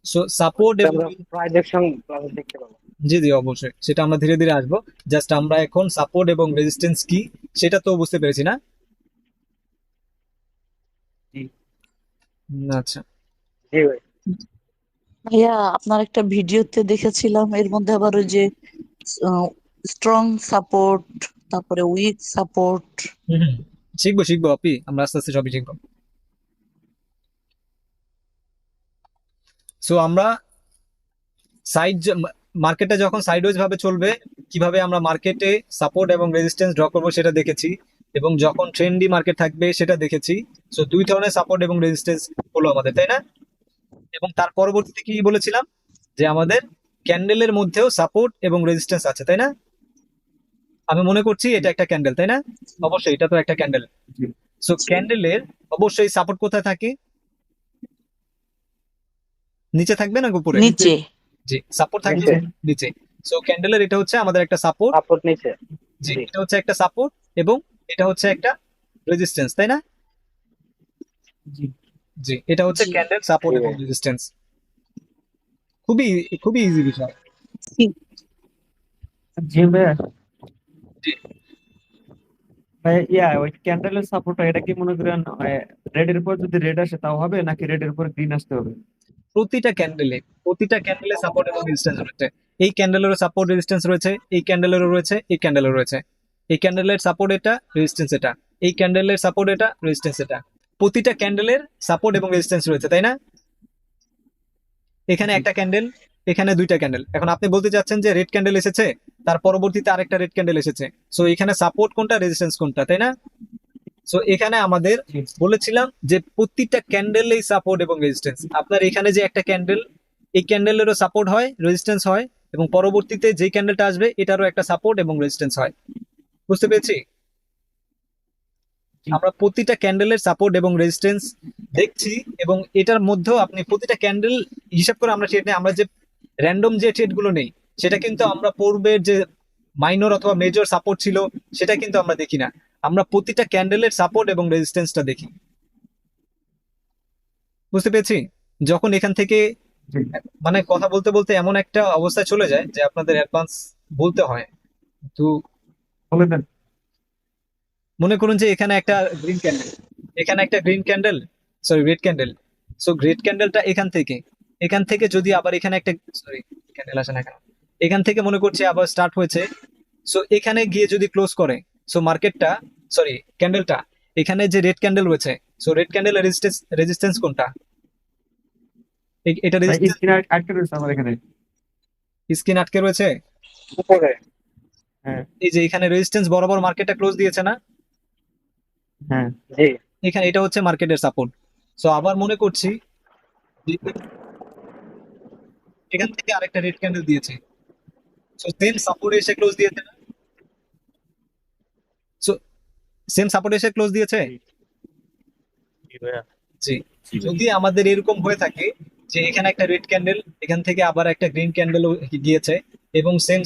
সো সাপোর্ট এবং আমরা প্রাইজেকশন ক্লাসে দেখতে পাবো। জি জি অবশ্যই, সেটা আমরা ধীরে ধীরে আসবো। জাস্ট আমরা এখন সাপোর্ট এবং রেজিস্ট্যান্স কি, সেটা তো বুঝতে পেরেছি না? জি। আচ্ছা। জি ভাই। ভাইয়া আপনার একটা ভিডিওতে দেখেছিলাম, এর মধ্যে আবার ওই যে স্ট্রং সাপোর্ট, তারপরে উইক সাপোর্ট, হুম হুম। শিখবো শিখবো আপনি, আমরা আস্তে আস্তে সবই শিখবো। সো আমরা সাইড মার্কেটটা যখন সাইডওয়েজ ভাবে চলবে, কিভাবে আমরা মার্কেটে সাপোর্ট এবং রেজিস্ট্যান্স ড্র করবো সেটা দেখেছি, এবং যখন ট্রেন্ডি মার্কেট থাকবে সেটা দেখেছি। সো দুই ধরনের সাপোর্ট এবং রেজিস্ট্যান্স হলো আমাদের, তাই না? এবং তার পরবর্তীতে কি বলেছিলাম, যে আমাদের ক্যান্ডেলের মধ্যেও সাপোর্ট এবং রেজিস্ট্যান্স আছে, তাই না? আমি মনে করছি এটা একটা ক্যান্ডেল, তাই না? অবশ্যই এটা তো একটা ক্যান্ডেল। সো ক্যান্ডেলের অবশ্যই সাপোর্ট কোথায় থাকে? নিচে থাকবে না উপরে? নিচে। জি, সাপোর্ট থাকবে নিচে। নিচে। সো ক্যান্ডেলের এটা হচ্ছে আমাদের একটা সাপোর্ট। সাপোর্ট নিচে। জি, জি। এটা হচ্ছে একটা সাপোর্ট এবং এটা হচ্ছে একটা রেজিস্ট্যান্স, তাই না? জি, এটা হচ্ছে জি। ক্যান্ডেল সাপোর্ট জি এবং ভাই। রেজিস্ট্যান্স। খুবই খুবই ইজি বিষয়। জি ভাইয়া, জি, ভাই ওই ক্যান্ডেলের সাপোর্ট এটা কি মনে করেন রেড এর উপর যদি রেড আসে তাও হবে, নাকি রেড এর উপর গ্রিন আসতে হবে? প্রতিটা ক্যান্ডেলে সাপোর্ট এবং রেজিস্ট্যান্স রয়েছে। এই ক্যান্ডেলেরও সাপোর্ট রেজিস্ট্যান্স রয়েছে, এই ক্যান্ডেলেরও রয়েছে, এই ক্যান্ডেলেরও রয়েছে। এই ক্যান্ডেলের সাপোর্ট এটা, রেজিস্ট্যান্স এটা। এই ক্যান্ডেলের সাপোর্ট এটা, রেজিস্ট্যান্স এটা। প্রতিটা ক্যান্ডেলের সাপোর্ট এবং রেজিস্ট্যান্স রয়েছে, তাই না? এখানে একটা ক্যান্ডেল, এখানে দুইটা ক্যান্ডেল। এখন আপনি বলতে চাচ্ছেন যে রেড ক্যান্ডেল এসেছে, তার পরবর্তীতে আরেকটা রেড ক্যান্ডেল এসেছে, সো এখানে সাপোর্ট কোনটা, রেজিস্ট্যান্স কোনটা, তাই না? সো এখানে আমাদের জি। বলেছিলাম যে প্রতিটা ক্যান্ডেলেই সাপোর্ট এবং রেজিস্ট্যান্স। আপনার এখানে যে একটা ক্যান্ডেল, এই ক্যান্ডেলেরও সাপোর্ট হয়, রেজিস্ট্যান্স হয়, এবং পরবর্তীতে যে ক্যান্ডেলটা আসবে এটারও একটা সাপোর্ট এবং রেজিস্ট্যান্স হয়। বুঝতে পেরেছি? জি। আমরা প্রতিটা ক্যান্ডেলের সাপোর্ট এবং রেজিস্ট্যান্স দেখছি, এবং এটার মধ্যেও আপনি প্রতিটা ক্যান্ডেল হিসাব করে আমরা ট্রেড নেই। আমরা যে র্যান্ডম যে ট্রেড গুলো নেই, সেটা কিন্তু আমরা পূর্বের যে মাইনর অথবা মেজর সাপোর্ট ছিল সেটা কিন্তু আমরা দেখি না। আমরা প্রতিটা ক্যান্ডেলের সাপোর্ট এবং রেজিস্ট্যান্সটা দেখি। বুঝতে পেরেছি? যখন এখান থেকে জি। মানে কথা বলতে বলতে এমন একটা অবস্থায় চলে যায় যে আপনাদের অ্যাডভান্স বলতে হয়। তো বলে দেন। মনে করুন যে এখানে একটা গ্রিন ক্যান্ডেল, এখানে একটা green candle, sorry red candle. So red ক্যান্ডেলটা এখান থেকে যদি আবার এখানে একটা, সরি ক্যান্ডেল আসে না কেন, এখান থেকে মনে করছি আবার স্টার্ট হয়েছে, সো এখানে গিয়ে যদি ক্লোজ করে, সো মার্কেটটা, সরি ক্যান্ডেলটা, এখানে যে রেড ক্যান্ডেল রয়েছে, সো রেড ক্যান্ডেলের রেজিস্ট্যান্স কোনটা? এটা ভাই রেজিস্ট্যান্স, স্ক্রিন আটকে রয়েছে আমার এখানে। স্ক্রিন আটকে রয়েছে। উপরে। হ্যাঁ। এই যে এখানে রেজিস্ট্যান্স বরাবর মার্কেটটা ক্লোজ দিয়েছে না, হ্যাঁ। জি। এখানে এটা হচ্ছে মার্কেটের সাপোর্ট। সো আবার মনে করছি যে এখান থেকে আরেকটা রেড ক্যান্ডেল দিয়েছে, সো সেম সাপোর্টে এসে ক্লোজ দিয়েছে না? সো সেম সাপোর্টে এসে ক্লোজ দিয়েছে। জি ভাইয়া। জি, যদি আমাদের এরকম হয়ে থাকে যে এখানে একটা রেড ক্যান্ডেল, এখান থেকে আবার একটা গ্রিন ক্যান্ডেল গিয়েছে, এবং সেম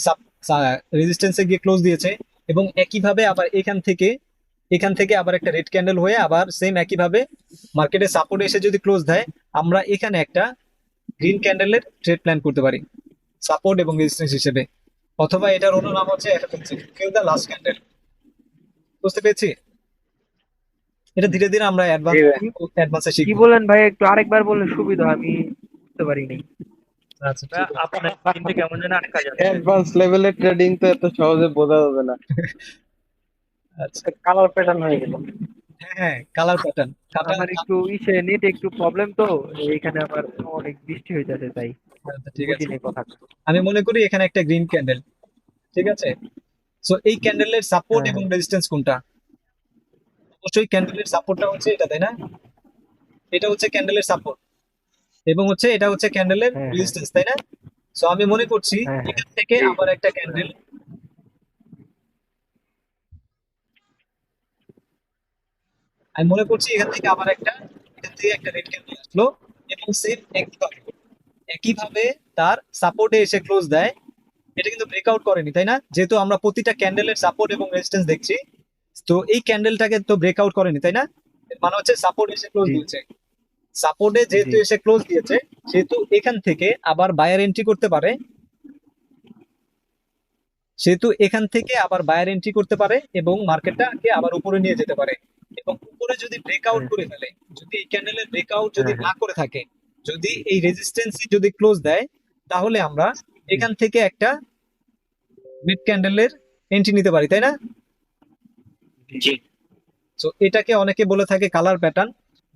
রেজিস্ট্যান্সে গিয়ে ক্লোজ দিয়েছে, এবং একইভাবে আবার এখান থেকে আবার একটা রেড ক্যান্ডেল হয়ে আবার সেম একইভাবে মার্কেটে সাপোর্টে এসে যদি ক্লোজ দেয়, আমরা এখানে একটা গ্রিন ক্যান্ডেলের ট্রেড প্ল্যান করতে পারি সাপোর্ট এবং রেজিস্ট্যান্স হিসেবে। অথবা এটার অন্য নাম হচ্ছে এফএফএনসি, কিল দ্য লাস্ট ক্যান্ডেল। বুঝতে পেরেছি? এটা ধীরে ধীরে আমরা জি ভাই। অ্যাডভান্সে কি শিখবো। বলেন ভাই, একটু আরেকবার বললে সুবিধা হয়, আমি বুঝতে পারিনি। আচ্ছা ভাইয়া, ঠিক আছে। আপনার স্ক্রিনটা কেমন যেন আটকা যাচ্ছে। অ্যাডভান্স লেভেলের ট্রেডিং তো এত সহজে বোঝা যাবে না। আচ্ছা, কালার প্যাটার্ন হয়ে গেল। হ্যাঁ কালার প্যাটার্ন আমার একটু নেট একটু প্রবলেম, তো এইখানে আমার অনেক বৃষ্টি হয়ে যাচ্ছে, তাই ঠিক আছে। বুঝিনি কথা। আমি মনে করি এখানে একটা গ্রিন ক্যান্ডেল, ঠিক আছে। সো এই ক্যান্ডেলের সাপোর্ট হ্যাঁ, এবং রেজিস্ট্যান্স কোনটা? অবশ্যই ক্যান্ডেলের সাপোর্টটা হচ্ছে এটা, তাই না? এটা হচ্ছে ক্যান্ডেলের সাপোর্ট, এবং এটা হচ্ছে ক্যান্ডেলের হ্যাঁ, হ্যাঁ, রেজিস্ট্যান্স, তাই না? সো আমি মনে করছি হ্যাঁ, হ্যাঁ, এখান থেকে জি। আবার একটা ক্যান্ডেল, আমি মনে করছি এখান থেকে একটা রেড ক্যান্ডেল আসলো, এবং সেম একইভাবে তার সাপোর্টে এসে ক্লোজ দেয়। এটা কিন্তু ব্রেকআউট করেনি, তাই না? যেহেতু আমরা প্রতিটা ক্যান্ডেলের সাপোর্ট এবং রেজিস্ট্যান্স দেখছি, তো এই ক্যান্ডেলটাকে তো ব্রেকআউট করেনি, তাই না? এর মানে হচ্ছে সাপোর্ট এসে ক্লোজ জি, দিয়েছে। সাপোর্টে যেহেতু জি, এসে ক্লোজ দিয়েছে, সেহেতু এখান থেকে আবার বায়ার এন্ট্রি করতে পারে, এবং মার্কেটটাকে আবার উপরে নিয়ে যেতে পারে। এবং উপরে যদি ব্রেকআউট হ্যাঁ, করে ফেলে, যদি এই ক্যান্ডেলের ব্রেকআউট যদি হ্যাঁ, না হ্যাঁ, করে থাকে, যদি এই রেজিস্ট্যান্সই যদি ক্লোজ দেয়, তাহলে আমরা জি, এখান থেকে একটা মিড ক্যান্ডেলের এন্ট্রি নিতে পারি, তাই না? জি, জি। তো এটাকে অনেকে বলে থাকে কালার প্যাটার্ন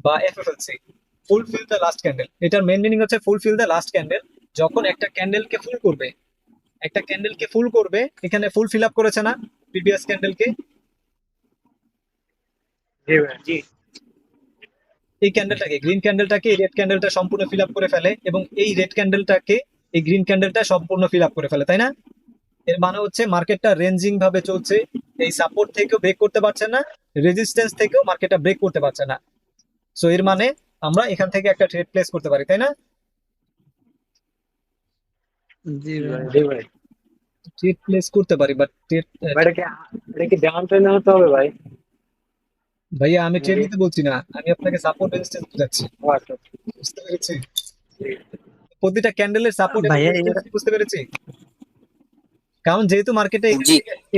বা এফএফএলসি, ফুলফিল দ্য লাস্ট ক্যান্ডেল। এটার মেন মিনিং হচ্ছে ফুলফিল দ্য লাস্ট ক্যান্ডেল। যখন একটা ক্যান্ডেলকে ফুল করবে, এখানে ফুল ফিল আপ করেছে না প্রিভিয়াস ক্যান্ডেলকে, জি ভাই জি এই ক্যান্ডেলটাকে, গ্রিন ক্যান্ডেলটাকে এই রেড ক্যান্ডেলটা সম্পূর্ণ ফিল আপ করে ফেলে, এবং এই রেড ক্যান্ডেলটাকে এই গ্রিন ক্যান্ডেলটা সম্পূর্ণ ফিল আপ করে ফেলে, তাই না? এর মানে হচ্ছে মার্কেটটা রেঞ্জিং ভাবে চলছে, এই সাপোর্ট থেকেও ব্রেক করতে পারছে না, রেজিস্ট্যান্স থেকেও মার্কেটটা ব্রেক করতে পারছে না। সো এর মানে আমরা এখান থেকে একটা ট্রেড প্লেস করতে পারি, তাই না? জি ভাই। জি ভাই ট্রেড প্লেস করতে পারি, বাট ভাই এটা কি ডাউন ট্রেনে হতে হবে ভাই? ভাইয়া আমি ট্রেড নিতে বলছি না, আমি আপনাকে সাপোর্ট রেজিস্ট্যান্স বুঝাচ্ছি, ও আচ্ছা বুঝতে পেরেছি? প্রতিটা ক্যান্ডেলের সাপোর্ট এবং ভাইয়া রেজিস্ট্যান্স বুঝতে পেরেছি। কারণ যেহেতু মার্কেটে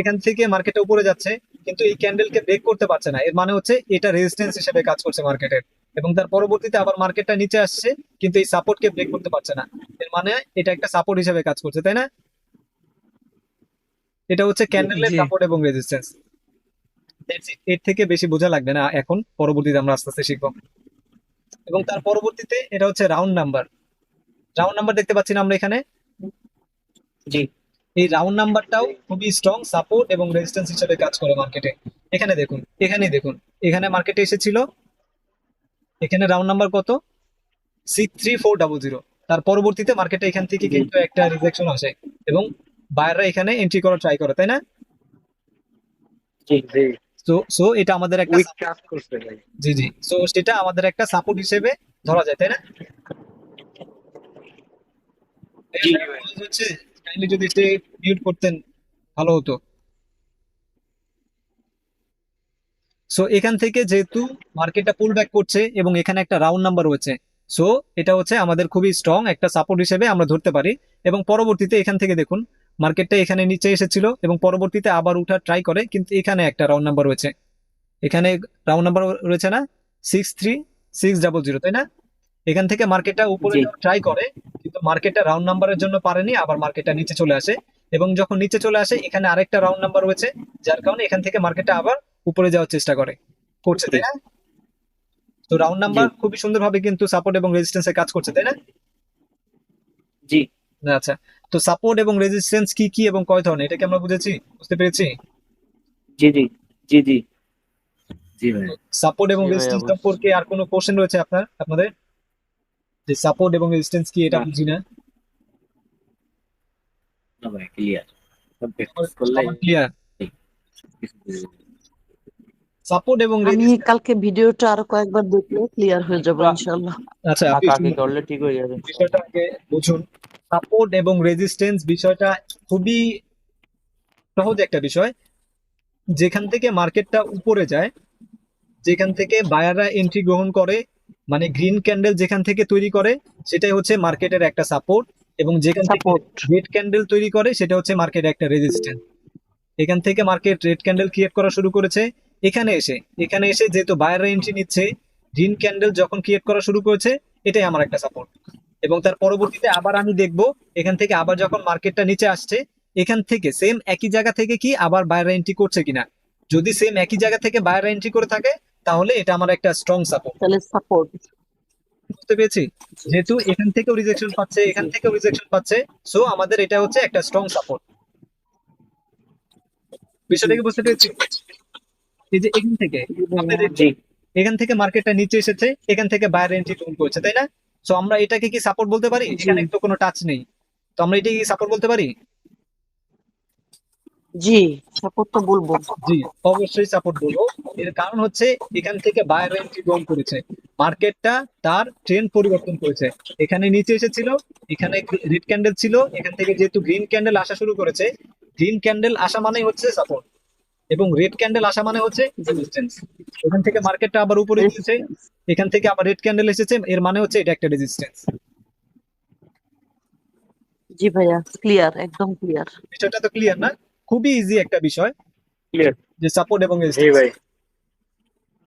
এখান থেকে মার্কেটে উপরে যাচ্ছে, কিন্তু এই ক্যান্ডেলকে ব্রেক করতে পারছে না, এর মানে হচ্ছে এটা রেজিস্ট্যান্স হিসেবে কাজ করছে মার্কেটের, এবং তার পরবর্তীতে আবার মার্কেটটা নিচে আসছে, কিন্তু এই সাপোর্টকে ব্রেক করতে পারছে না, এর মানে এটা একটা সাপোর্ট হিসেবে কাজ করছে, তাই না? এটা হচ্ছে ক্যান্ডেলের জি সাপোর্ট এবং রেজিস্ট্যান্স। এর থেকে বেশি বোঝা লাগবে না, এখন পরবর্তীতে আমরা আস্তে আস্তে শিখবো। এবং তার পরবর্তীতে এটা হচ্ছে রাউন্ড নাম্বার দেখতে পাচ্ছি না আমরা এখানে? জি এই রাউন্ড নাম্বারটাও খুবই স্ট্রং সাপোর্ট এবং রেজিস্ট্যান্স হিসেবে কাজ করে মার্কেটে। এখানে দেখুন, এখানে মার্কেটে এসেছিল, এখানে রাউন্ড নাম্বার কত? 63400। তার পরবর্তীতে মার্কেটে এখান থেকে কিন্তু একটা রিজেকশন আসে, এবং বায়াররা এখানে এন্ট্রি করার ট্রাই করে, তাই না? জি জি সো এটা আমাদের একটা উইক কাজ করছে ভাই। জি সো সেটা আমাদের একটা সাপোর্ট হিসেবে ধরা যায়, তাই না? জি ভাই হচ্ছে কাইন্ডলি যদি স্টে মিউট করতেন ভালো হতো। সো এখান থেকে যেহেতু মার্কেটটা পুল ব্যাক করছে এবং এখানে একটা রাউন্ড নাম্বার রয়েছে, সো এটা হচ্ছে আমাদের খুবই স্ট্রং একটা সাপোর্ট হিসেবে আমরা ধরতে পারি। এবং পরবর্তীতে এখান থেকে দেখুন, মার্কেটটা এখানে নিচে এসেছিল এবং পরবর্তীতে আবার উঠার ট্রাই করে, কিন্তু এখানে একটা রাউন্ড নাম্বার রয়েছে, এখানে রাউন্ড নাম্বার রয়েছে না 63600, তাই না? এখান থেকে মার্কেটটা উপরে জি ট্রাই করে, কিন্তু মার্কেটটা রাউন্ড নাম্বারের জন্য পারেনি, আবার মার্কেটটা নিচে চলে আসে, এবং যখন নিচে চলে আসে এখানে আরেকটা রাউন্ড নাম্বার রয়েছে, যার কারণে এখান থেকে মার্কেটটা আবার উপরে যাওয়ার চেষ্টা করছে, তাই না? তো রাউন্ড নাম্বার খুবই সুন্দরভাবে কিন্তু সাপোর্ট এবং রেজিস্ট্যান্সে কাজ করছে, তাই না? জি আচ্ছা, তো সাপোর্ট এবং রেজিস্ট্যান্স কি কি এবং কয় ধরনের, এটা কি আমরা বুঝেছি, বুঝতে পেরেছি? জি জি জি জি জি ভাই সাপোর্ট এবং জি ভাইয়া রেজিস্ট্যান্স বুঝছি। সম্পর্কে আর কোনো কোশ্চেন রয়েছে আপনাদের, যে সাপোর্ট এবং রেজিস্ট্যান্স কি এটা বুঝি না? না ভাই ক্লিয়ার সব প্র্যাকটিস করলে সবার ক্লিয়ার? কিছু বুঝে যাবে। সাপোর্ট এবং আমি কালকে ভিডিওটা আরো কয়েকবার দেখলে ক্লিয়ার হয়ে যাবো ইনশাল্লাহ। আচ্ছা আপনি কাকে শুনুন, করলে ঠিক হয়ে যাবে বিষয়টা আগে বুঝুন। সাপোর্ট এবং রেজিস্ট্যান্স বিষয়টা খুবই সহজ একটা বিষয়। যেখান থেকে মার্কেটটা উপরে যায়, যেখান থেকে বায়াররা এন্ট্রি গ্রহণ করে, মানে গ্রিন ক্যান্ডেল যেখান থেকে তৈরি করে, সেটাই হচ্ছে মার্কেটের একটা সাপোর্ট, এবং যেখান থেকে সাপোর্ট। রেড ক্যান্ডেল তৈরি করে সেটা হচ্ছে মার্কেটের একটা রেজিস্ট্যান্স। এখান থেকে মার্কেট রেড ক্যান্ডেল ক্রিয়েট করা শুরু করেছে, এখানে এসে যেহেতু বায়াররা এন্ট্রি নিচ্ছে, গ্রিন ক্যান্ডেল যখন ক্রিয়েট করা শুরু করেছে, এটাই আমার একটা সাপোর্ট। এবং তার পরবর্তীতে আবার আমি দেখবো এখান থেকে আবার যখন মার্কেটটা নিচে আসছে, এখান থেকে সেম একই জায়গা থেকে কি আবার বায়াররা এন্ট্রি করছে কিনা, যদি সেম একই জায়গা থেকে বায়াররা এন্ট্রি করে থাকে, তাহলে এটা আমার একটা স্ট্রং সাপোর্ট। তাহলে সাপোর্ট। বুঝতে পেরেছি? যেহেতু এখান থেকেও রিজেকশন পাচ্ছে, এখান থেকেও রিজেকশন পাচ্ছে, সো আমাদের এটা হচ্ছে একটা স্ট্রং সাপোর্ট। বিষয়টা কি বুঝতে পেরেছি? এই যে এখান থেকে আপনি দেখুন, জি এখান থেকে মার্কেটটা নিচে এসেছে, এখান থেকে বায়ার এন্ট্রি গ্রহণ করেছে, তাই না? সো আমরা এটাকে কি সাপোর্ট বলতে পারি? জি এখানে তো কোনো টাচ নেই, তো আমরা এটাকে কি সাপোর্ট বলতে পারি? জি সাপোর্ট তো বলবো। জি, অবশ্যই সাপোর্ট বলবো। এর কারণ হচ্ছে এখান থেকে বায়ার এন্ট্রি গ্রহণ করেছে, মার্কেটটা তার ট্রেন্ড পরিবর্তন করেছে, এখানে নিচে এসেছিল, এখানে রেড ক্যান্ডেল ছিল, এখান থেকে যেহেতু গ্রিন ক্যান্ডেল আসা শুরু করেছে, গ্রিন ক্যান্ডেল আসা মানেই হচ্ছে সাপোর্ট, এবং রেড ক্যান্ডেল আসা মানে হচ্ছে রেজিস্ট্যান্স। এখান থেকে মার্কেটটা আবার উপরে গিয়েছে, রেজিস্ট্যান্স। এখান থেকে আবার রেড ক্যান্ডেল এসেছে, এর মানে হচ্ছে এটা একটা রেজিস্ট্যান্স। জি ভাইয়া ক্লিয়ার, একদম ক্লিয়ার। বিষয়টা তো ক্লিয়ার না? খুবই ইজি একটা বিষয়, ক্লিয়ার যে সাপোর্ট এবং জি রেজিস্ট্যান্স। ভাই